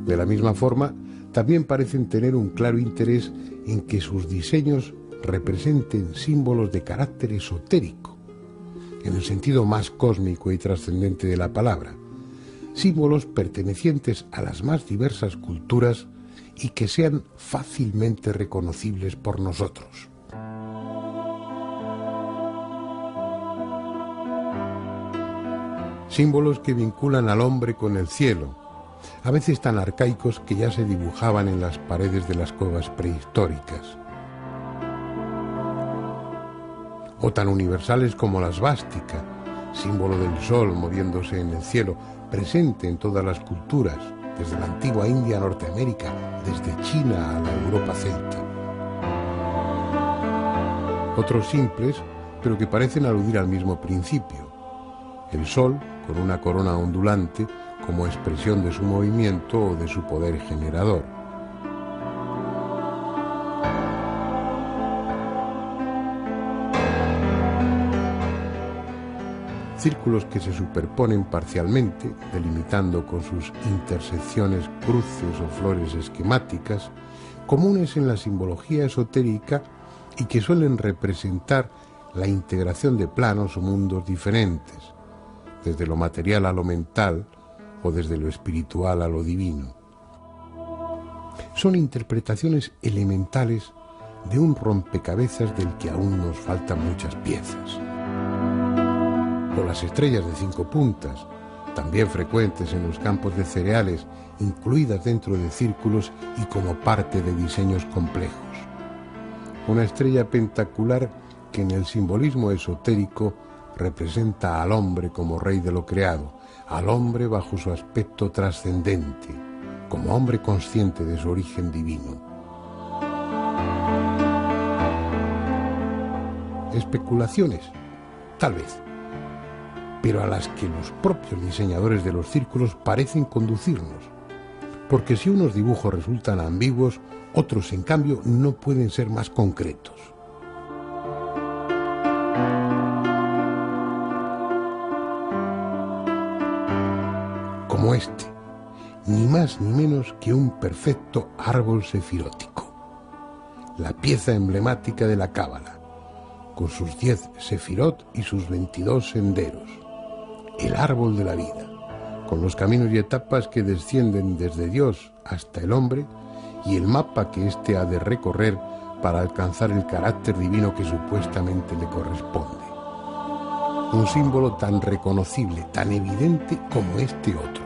De la misma forma, también parecen tener un claro interés en que sus diseños representen símbolos de carácter esotérico, en el sentido más cósmico y trascendente de la palabra, símbolos pertenecientes a las más diversas culturas y que sean fácilmente reconocibles por nosotros. Símbolos que vinculan al hombre con el cielo, a veces tan arcaicos que ya se dibujaban en las paredes de las cuevas prehistóricas, o tan universales como la svástica, símbolo del sol moviéndose en el cielo, presente en todas las culturas, desde la antigua India a Norteamérica, desde China a la Europa celta. Otros simples, pero que parecen aludir al mismo principio. El sol, con una corona ondulante, como expresión de su movimiento o de su poder generador. Círculos que se superponen parcialmente, delimitando con sus intersecciones cruces o flores esquemáticas, comunes en la simbología esotérica y que suelen representar la integración de planos o mundos diferentes, desde lo material a lo mental o desde lo espiritual a lo divino. Son interpretaciones elementales de un rompecabezas del que aún nos faltan muchas piezas. O las estrellas de 5 puntas, también frecuentes en los campos de cereales, incluidas dentro de círculos y como parte de diseños complejos. Una estrella pentacular que en el simbolismo esotérico representa al hombre como rey de lo creado, al hombre bajo su aspecto trascendente, como hombre consciente de su origen divino. Especulaciones, tal vez, pero a las que los propios diseñadores de los círculos parecen conducirnos, Porque si unos dibujos resultan ambiguos, otros, en cambio, no pueden ser más concretos. Como este, ni más ni menos que un perfecto árbol sefirótico, la pieza emblemática de la Cábala, con sus 10 sefirot y sus 22 senderos, el árbol de la vida, con los caminos y etapas que descienden desde Dios hasta el hombre y el mapa que éste ha de recorrer para alcanzar el carácter divino que supuestamente le corresponde. Un símbolo tan reconocible, tan evidente como este otro,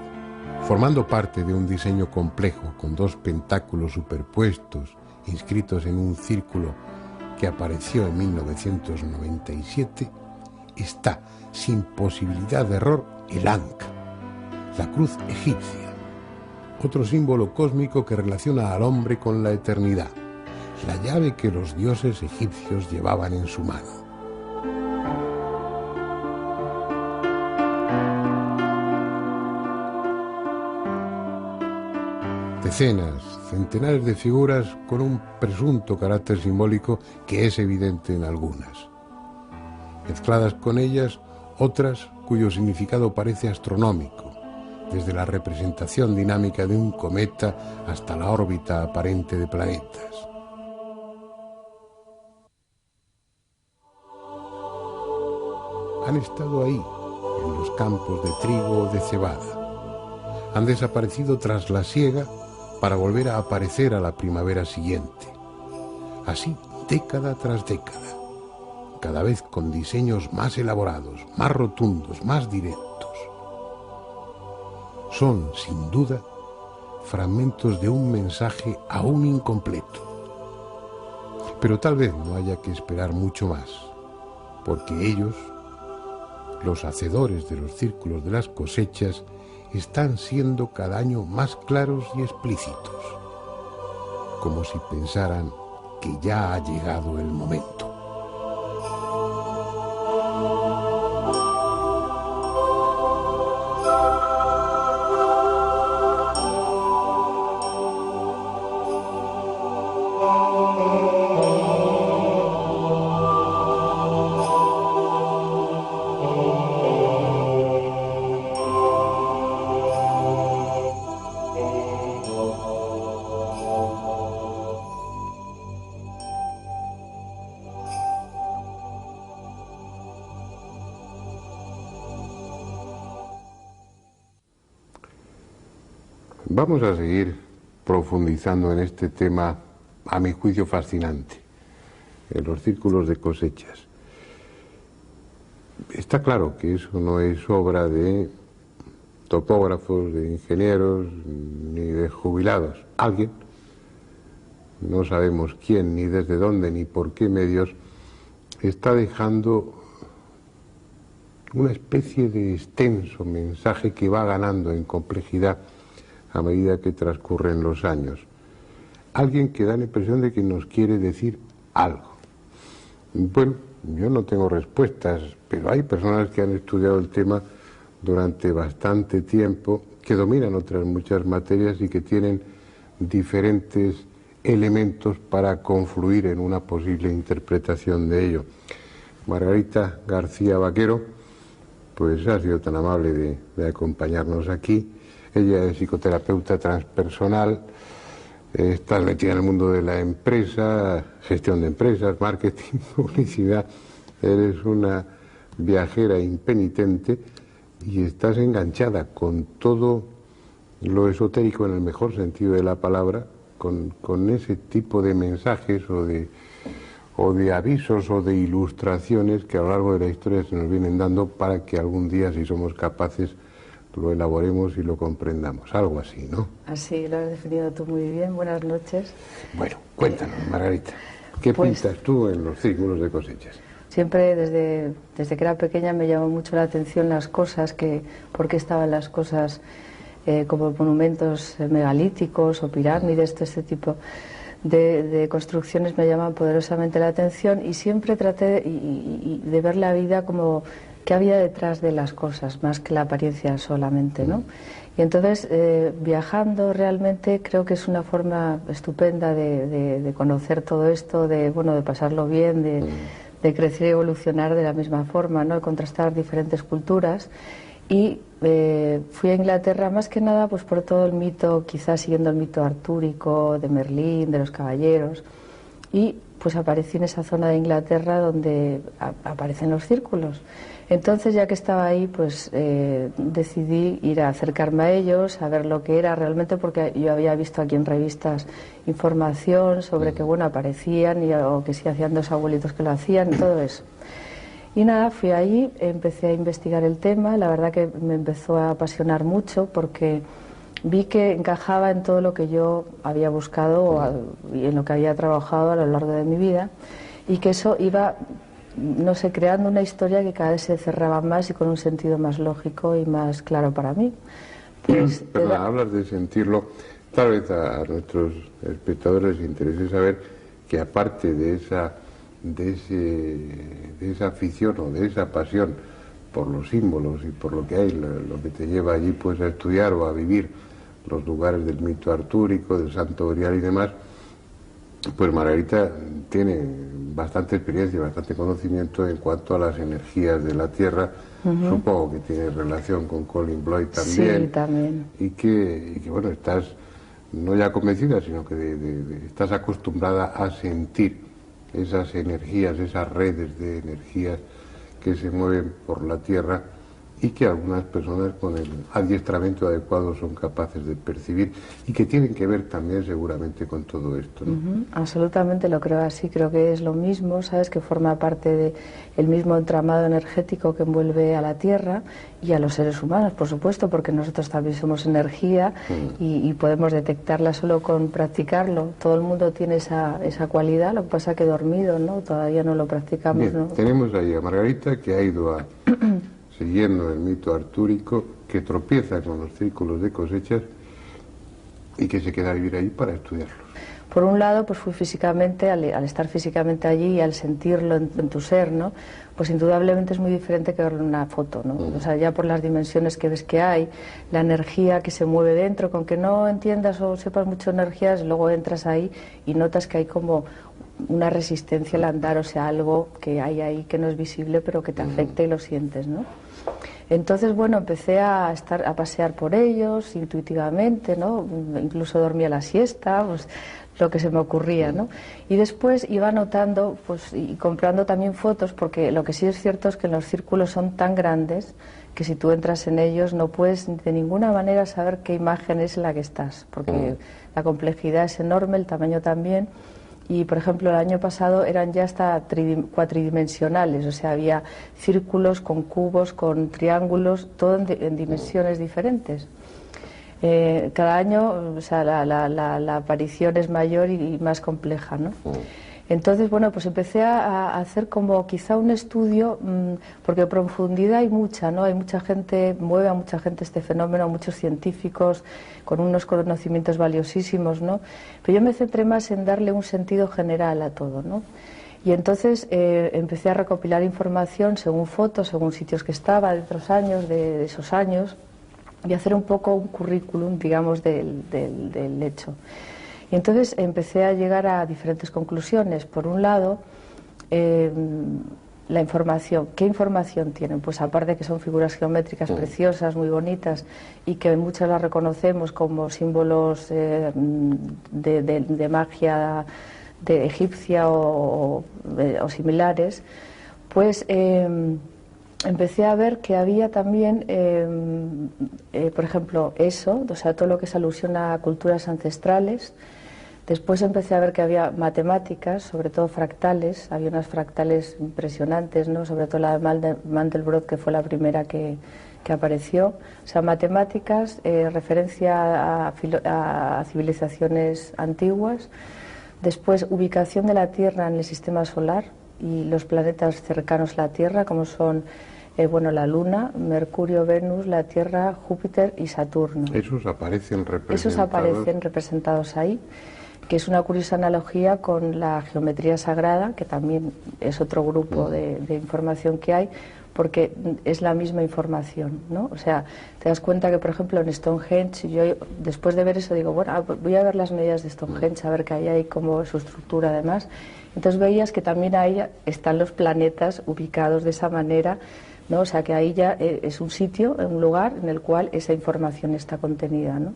formando parte de un diseño complejo con 2 pentáculos superpuestos inscritos en un círculo que apareció en 1997, está, sin posibilidad de error, el Ankh, la cruz egipcia, otro símbolo cósmico que relaciona al hombre con la eternidad, la llave que los dioses egipcios llevaban en su mano. Decenas, centenares de figuras con un presunto carácter simbólico que es evidente en algunas. Mezcladas con ellas, otras cuyo significado parece astronómico, desde la representación dinámica de un cometa hasta la órbita aparente de planetas. Han estado ahí, en los campos de trigo o de cebada. Han desaparecido tras la siega para volver a aparecer a la primavera siguiente. Así, década tras década, cada vez con diseños más elaborados, más rotundos, más directos. Son, sin duda, fragmentos de un mensaje aún incompleto. Pero tal vez no haya que esperar mucho más, porque ellos, los hacedores de los círculos de las cosechas, están siendo cada año más claros y explícitos, como si pensaran que ya ha llegado el momento. Vamos a seguir profundizando en este tema, a mi juicio fascinante, en los círculos de cosechas. Está claro que eso no es obra de topógrafos, de ingenieros, ni de jubilados. Alguien, no sabemos quién, ni desde dónde, ni por qué medios, está dejando una especie de extenso mensaje que va ganando en complejidad a medida que transcurren los años. Alguien que da la impresión de que nos quiere decir algo. Bueno, yo no tengo respuestas, pero hay personas que han estudiado el tema durante bastante tiempo, que dominan otras muchas materias y que tienen diferentes elementos para confluir en una posible interpretación de ello. Margarita García Vaquero, pues ha sido tan amable de acompañarnos aquí. Ella es psicoterapeuta transpersonal, está metida en el mundo de la empresa, gestión de empresas, marketing, publicidad. Eres una viajera impenitente y estás enganchada con todo lo esotérico en el mejor sentido de la palabra, con ese tipo de mensajes o de avisos o de ilustraciones que a lo largo de la historia se nos vienen dando para que algún día, si somos capaces, lo elaboremos y lo comprendamos, algo así, ¿no? Así lo has definido tú muy bien. Buenas noches. Bueno, cuéntanos, Margarita, ¿qué pintas tú en los círculos de cosechas? Siempre desde que era pequeña me llamó mucho la atención las cosas, por qué estaban las cosas como monumentos megalíticos o pirámides, todo este tipo de construcciones me llaman poderosamente la atención, y siempre traté de ver la vida como qué había detrás de las cosas, más que la apariencia solamente, ¿no? Y entonces, viajando realmente creo que es una forma estupenda de conocer todo esto, de pasarlo bien, de crecer y evolucionar de la misma forma, ¿no? De contrastar diferentes culturas. Y fui a Inglaterra más que nada pues por todo el mito, quizás siguiendo el mito artúrico, de Merlín, de los caballeros. Y pues aparecí en esa zona de Inglaterra donde aparecen los círculos. Entonces, ya que estaba ahí, pues decidí ir a acercarme a ellos, a ver lo que era realmente, porque yo había visto aquí en revistas información sobre que, bueno, aparecían o que sí hacían dos abuelitos que lo hacían y todo eso. Y nada, fui allí, empecé a investigar el tema, la verdad que me empezó a apasionar mucho porque vi que encajaba en todo lo que yo había buscado y en lo que había trabajado a lo largo de mi vida, y que eso iba, no sé, creando una historia que cada vez se cerraba más y con un sentido más lógico y más claro para mí. Pues, pero hablas de sentirlo, tal vez a nuestros espectadores les interese saber que aparte de esa afición o de esa pasión por los símbolos y por lo que hay, lo que te lleva allí pues a estudiar o a vivir los lugares del mito artúrico, del Santo Grial y demás, pues Margarita tiene bastante experiencia, bastante conocimiento en cuanto a las energías de la Tierra. Supongo que tiene relación con Colin Bloyd también. Sí, también. Y que bueno, estás no ya convencida, sino que estás acostumbrada a sentir esas energías, esas redes de energías que se mueven por la Tierra y que algunas personas con el adiestramiento adecuado son capaces de percibir y que tienen que ver también seguramente con todo esto, ¿no? Absolutamente lo creo así, creo que es lo mismo, sabes, que forma parte del mismo entramado energético que envuelve a la Tierra y a los seres humanos, por supuesto, porque nosotros también somos energía y podemos detectarla solo con practicarlo. Todo el mundo tiene esa cualidad, lo que pasa que dormido, ¿no? Todavía no lo practicamos. Bien, ¿no? Tenemos ahí a Margarita, que ha ido siguiendo el mito artúrico, que tropieza con los círculos de cosechas y que se queda a vivir allí para estudiarlos. Por un lado, pues fui físicamente, al estar físicamente allí y al sentirlo en tu ser, ¿no? Pues indudablemente es muy diferente que verlo en una foto, ¿no? O sea, ya por las dimensiones que ves que hay, la energía que se mueve dentro, con que no entiendas o sepas mucho energías, luego entras ahí y notas que hay como una resistencia al andar, o sea, algo que hay ahí que no es visible pero que te afecta y lo sientes, ¿no? Entonces, bueno, empecé a pasear por ellos intuitivamente, ¿no? Incluso dormía la siesta, pues lo que se me ocurría, ¿no? Y después iba anotando, pues, y comprando también fotos, porque lo que sí es cierto es que los círculos son tan grandes que si tú entras en ellos no puedes de ninguna manera saber qué imagen es la que estás, porque la complejidad es enorme, el tamaño también. Y, por ejemplo, el año pasado eran ya hasta cuatridimensionales, o sea, había círculos con cubos, con triángulos, todo en dimensiones diferentes. Cada año, o sea, la aparición es mayor y más compleja, ¿no? Entonces, bueno, pues empecé a hacer como quizá un estudio, porque profundidad hay mucha, ¿no? Hay mucha gente, mueve a mucha gente este fenómeno, muchos científicos con unos conocimientos valiosísimos, ¿no? Pero yo me centré más en darle un sentido general a todo, ¿no? Y entonces empecé a recopilar información según fotos, según sitios que estaba de otros años, de esos años, y hacer un poco un currículum, digamos, del hecho. Y entonces empecé a llegar a diferentes conclusiones. Por un lado, la información. ¿Qué información tienen? Pues aparte de que son figuras geométricas preciosas, muy bonitas, y que muchas las reconocemos como símbolos de magia de egipcia o similares, pues empecé a ver que había también, por ejemplo, eso, o sea, todo lo que es alusión a culturas ancestrales. Después empecé a ver que había matemáticas, sobre todo fractales, había unas fractales impresionantes, ¿no? Sobre todo la de Mandelbrot, que fue la primera que apareció. O sea, matemáticas, referencia a civilizaciones antiguas. Después, ubicación de la Tierra en el sistema solar y los planetas cercanos a la Tierra, como son bueno, la Luna, Mercurio, Venus, la Tierra, Júpiter y Saturno. Esos aparecen representados. Esos aparecen representados ahí. que es una curiosa analogía con la geometría sagrada, que también es otro grupo de información que hay, porque es la misma información, ¿no? O sea, te das cuenta que, por ejemplo, en Stonehenge, yo después de ver eso digo, bueno, voy a ver las medidas de Stonehenge, a ver qué hay ahí, cómo es su estructura además. Entonces veías que también ahí están los planetas ubicados de esa manera, ¿no? O sea, que ahí ya es un sitio, un lugar en el cual esa información está contenida, ¿no?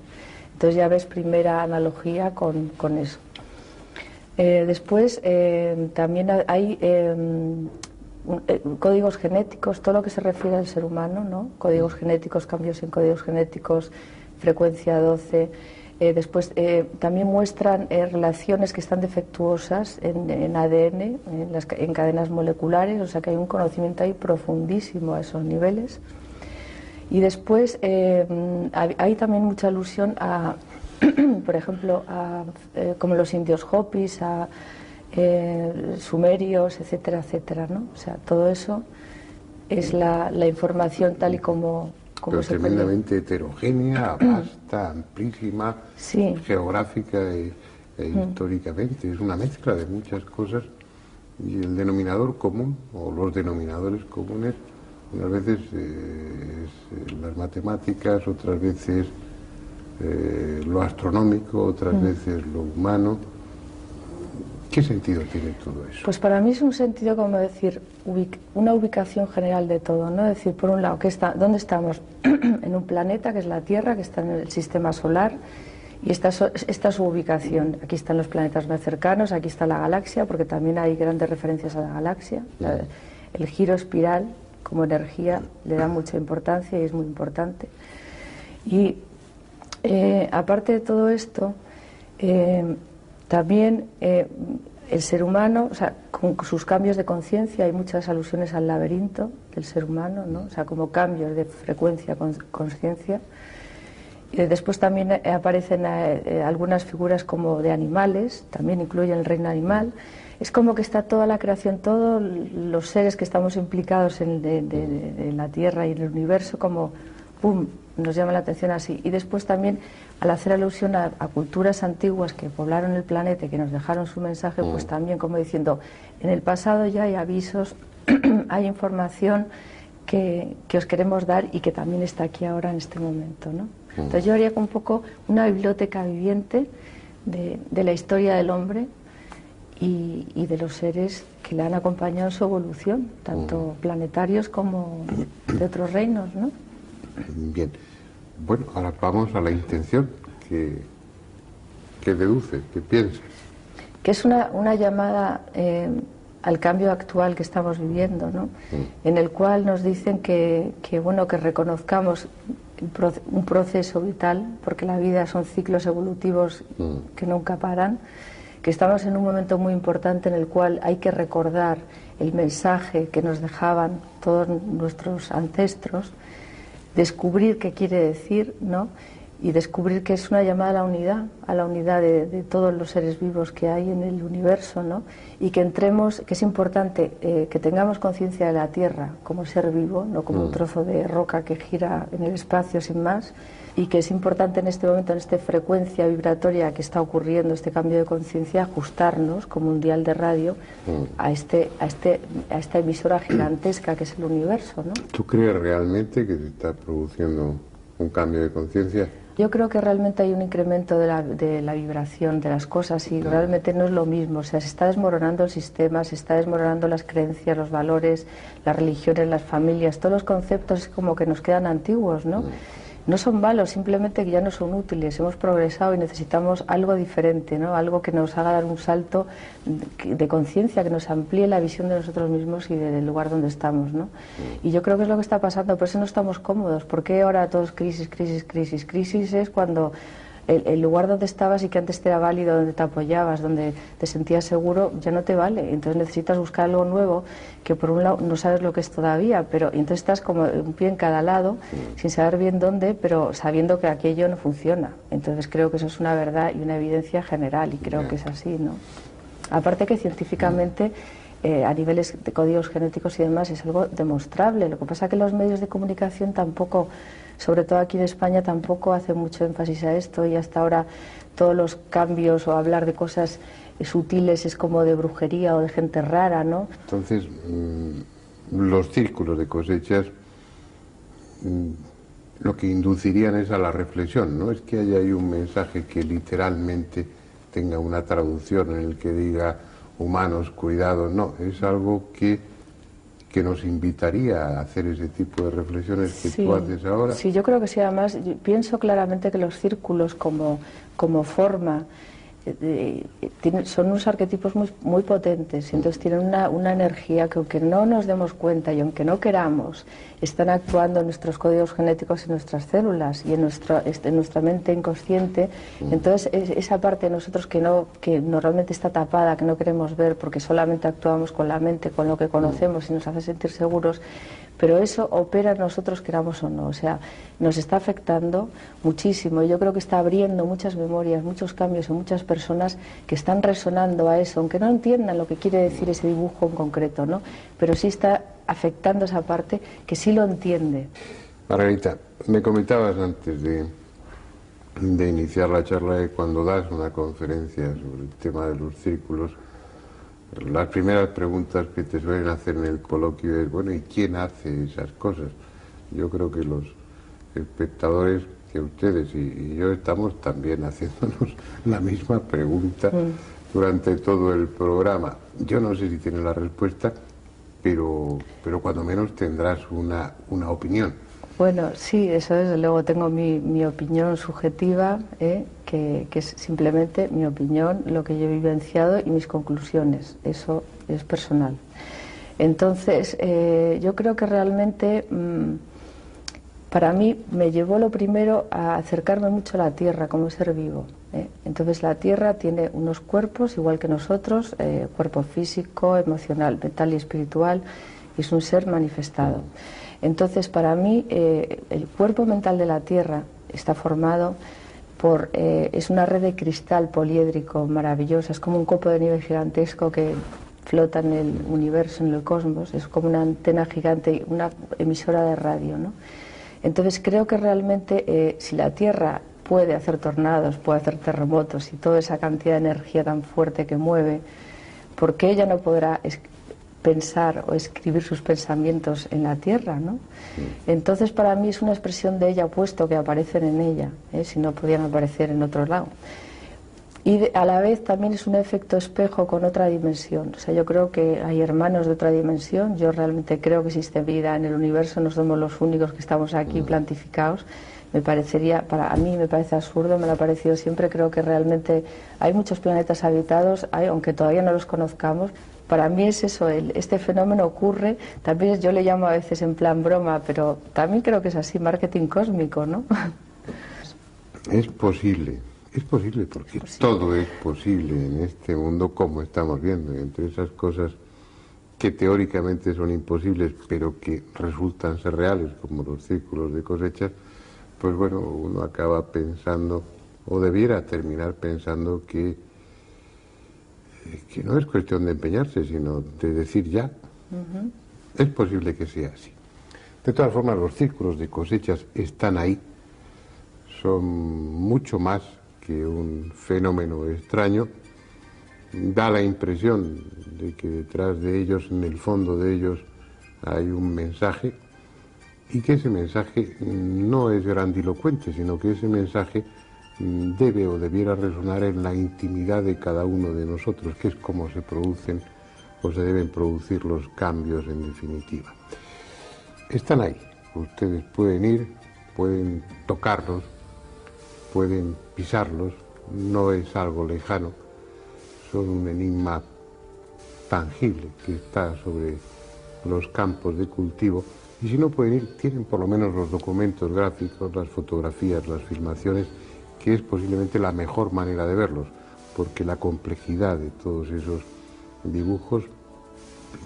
Entonces ya ves primera analogía con eso. Después también hay códigos genéticos, todo lo que se refiere al ser humano, ¿no? Códigos genéticos, cambios en códigos genéticos, frecuencia 12. Después también muestran relaciones que están defectuosas en ADN, en cadenas moleculares, o sea que hay un conocimiento ahí profundísimo a esos niveles. Y después hay también mucha alusión a, por ejemplo, como los indios Hopis, a sumerios, etcétera, etcétera, ¿no? O sea, todo eso es la información tal y como pero se tremendamente heterogénea, vasta, amplísima, sí, geográfica e históricamente. Es una mezcla de muchas cosas y el denominador común, o los denominadores comunes, unas veces es las matemáticas, otras veces lo astronómico, otras veces lo humano. ¿Qué sentido tiene todo eso? Pues para mí es un sentido, como decir, una ubicación general de todo, ¿no? Es decir, por un lado, ¿dónde estamos? En un planeta que es la Tierra, que está en el sistema solar, y esta es su ubicación. Aquí están los planetas más cercanos, aquí está la galaxia, porque también hay grandes referencias a la galaxia. El giro espiral como energía le da mucha importancia y es muy importante. Y aparte de todo esto, también el ser humano, o sea, con sus cambios de conciencia, hay muchas alusiones al laberinto del ser humano, ¿no? O sea, como cambios de frecuencia, conciencia. Y después también aparecen algunas figuras como de animales, también incluyen el reino animal. Es como que está toda la creación, todos los seres que estamos implicados en la Tierra y en el universo, como ¡pum!, nos llama la atención así. Y después también, al hacer alusión a culturas antiguas que poblaron el planeta y que nos dejaron su mensaje, pues también como diciendo, en el pasado ya hay avisos, hay información que os queremos dar y que también está aquí ahora en este momento, ¿no? Entonces yo haría un poco una biblioteca viviente de la historia del hombre y de los seres que le han acompañado en su evolución, tanto planetarios como de otros reinos, ¿no? Bien. Bueno, ahora vamos a la intención que deduce, que piensa. Que es una llamada al cambio actual que estamos viviendo, ¿no? En el cual nos dicen que reconozcamos un proceso vital, porque la vida son ciclos evolutivos que nunca paran, que estamos en un momento muy importante en el cual hay que recordar el mensaje que nos dejaban todos nuestros ancestros, descubrir qué quiere decir, ¿no? Y descubrir que es una llamada a la unidad de todos los seres vivos que hay en el universo, ¿no? Y que entremos, que es importante que tengamos conciencia de la Tierra como ser vivo, no como un trozo de roca que gira en el espacio sin más, y que es importante en este momento, en esta frecuencia vibratoria que está ocurriendo, este cambio de conciencia, ajustarnos como un dial de radio a esta emisora gigantesca que es el universo, ¿no? ¿Tú crees realmente que se está produciendo un cambio de conciencia? Yo creo que realmente hay un incremento de la vibración de las cosas y realmente no es lo mismo. O sea, se está desmoronando el sistema, se está desmoronando las creencias, los valores, las religiones, las familias, todos los conceptos como que nos quedan antiguos, ¿no? No son malos, simplemente que ya no son útiles. Hemos progresado y necesitamos algo diferente, ¿no? Algo que nos haga dar un salto de conciencia, que nos amplíe la visión de nosotros mismos y del lugar donde estamos, ¿no? Y yo creo que es lo que está pasando, por eso no estamos cómodos. ¿Por qué ahora todo es crisis, crisis, crisis? Crisis es cuando el lugar donde estabas y que antes te era válido, donde te apoyabas, donde te sentías seguro, ya no te vale. Entonces necesitas buscar algo nuevo que por un lado no sabes lo que es todavía, pero entonces estás como un pie en cada lado, sin saber bien dónde, pero sabiendo que aquello no funciona. Entonces creo que eso es una verdad y una evidencia general y creo que es así, ¿no? Aparte que científicamente a niveles de códigos genéticos y demás, es algo demostrable. Lo que pasa es que los medios de comunicación tampoco, sobre todo aquí en España, tampoco hacen mucho énfasis a esto, y hasta ahora todos los cambios o hablar de cosas sutiles es como de brujería o de gente rara, ¿no? Entonces, los círculos de cosechas lo que inducirían es a la reflexión, no es que haya ahí un mensaje que literalmente tenga una traducción en el que diga humanos, cuidado, no, es algo que nos invitaría a hacer ese tipo de reflexiones que tú haces ahora. Sí, yo creo que sí. Además, yo pienso claramente que los círculos como forma son unos arquetipos muy potentes, y entonces tienen una energía que, aunque no nos demos cuenta y aunque no queramos, están actuando en nuestros códigos genéticos y nuestras células y en nuestra mente inconsciente. Entonces esa parte de nosotros que normalmente está tapada, que no queremos ver porque solamente actuamos con la mente, con lo que conocemos y nos hace sentir seguros, pero eso opera en nosotros, queramos o no. O sea, nos está afectando muchísimo, y yo creo que está abriendo muchas memorias, muchos cambios en muchas personas que están resonando a eso, aunque no entiendan lo que quiere decir ese dibujo en concreto, ¿no? Pero sí está afectando esa parte que sí lo entiende. Margarita, me comentabas antes de iniciar la charla que cuando das una conferencia sobre el tema de los círculos, las primeras preguntas que te suelen hacer en el coloquio es, bueno, ¿y quién hace esas cosas? Yo creo que los espectadores, que ustedes y yo, estamos también haciéndonos la misma pregunta durante todo el programa. Yo no sé si tienes la respuesta, pero cuando menos tendrás una opinión. Bueno, sí, eso desde luego. Tengo mi opinión subjetiva, que es simplemente mi opinión, lo que yo he vivenciado y mis conclusiones. Eso es personal. Entonces, yo creo que realmente, para mí, me llevó lo primero a acercarme mucho a la Tierra como ser vivo. Entonces, la Tierra tiene unos cuerpos, igual que nosotros, cuerpo físico, emocional, mental y espiritual, y es un ser manifestado. Entonces, para mí, el cuerpo mental de la Tierra está formado por... es una red de cristal poliédrico maravillosa, es como un copo de nieve gigantesco que flota en el universo, en el cosmos, es como una antena gigante, una emisora de radio, ¿no? Entonces, creo que realmente, si la Tierra puede hacer tornados, puede hacer terremotos y toda esa cantidad de energía tan fuerte que mueve, ¿por qué ella no podrá pensar o escribir sus pensamientos en la Tierra, ¿no? Entonces, para mí es una expresión de ella, puesto que aparecen en ella, si no podían aparecer en otro lado. Y a la vez también es un efecto espejo con otra dimensión. O sea, yo creo que hay hermanos de otra dimensión. Yo realmente creo que existe vida en el universo, no somos los únicos que estamos aquí plantificados. A mí me parece absurdo, me lo ha parecido siempre. Creo que realmente hay muchos planetas habitados, aunque todavía no los conozcamos. Para mí es eso, este fenómeno ocurre, también yo le llamo a veces en plan broma, pero también creo que es así, marketing cósmico, ¿no? Es posible porque todo es posible en este mundo, como estamos viendo, entre esas cosas que teóricamente son imposibles, pero que resultan ser reales, como los círculos de cosechas, pues bueno, uno acaba pensando, o debiera terminar pensando que no es cuestión de empeñarse, sino de decir ya. Es posible que sea así. De todas formas, los círculos de cosechas están ahí, son mucho más que un fenómeno extraño. Da la impresión de que detrás de ellos, en el fondo de ellos, hay un mensaje, y que ese mensaje no es grandilocuente, sino que ese mensaje debe o debiera resonar en la intimidad de cada uno de nosotros, que es como se producen o se deben producir los cambios en definitiva. Están ahí, ustedes pueden ir, pueden tocarlos, pueden pisarlos, no es algo lejano, son un enigma tangible que está sobre los campos de cultivo, y si no pueden ir, tienen por lo menos los documentos gráficos, las fotografías, las filmaciones, que es posiblemente la mejor manera de verlos, porque la complejidad de todos esos dibujos,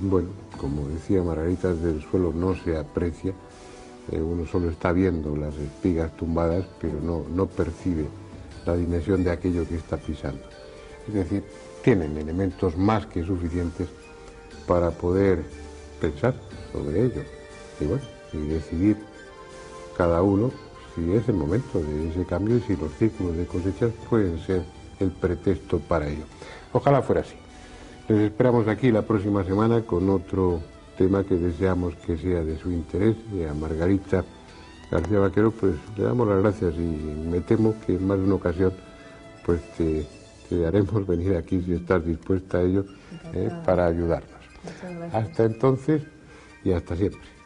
bueno, como decía Margarita, desde el suelo no se aprecia, uno solo está viendo las espigas tumbadas, pero no percibe la dimensión de aquello que está pisando. Es decir, tienen elementos más que suficientes para poder pensar sobre ello y bueno, y decidir cada uno si es el momento de ese cambio y si los círculos de cosechas pueden ser el pretexto para ello. Ojalá fuera así. Les esperamos aquí la próxima semana con otro tema que deseamos que sea de su interés. Y a Margarita García Vaquero pues le damos las gracias y me temo que en más de una ocasión pues te haremos venir aquí si estás dispuesta a ello para ayudarnos. Hasta entonces y hasta siempre.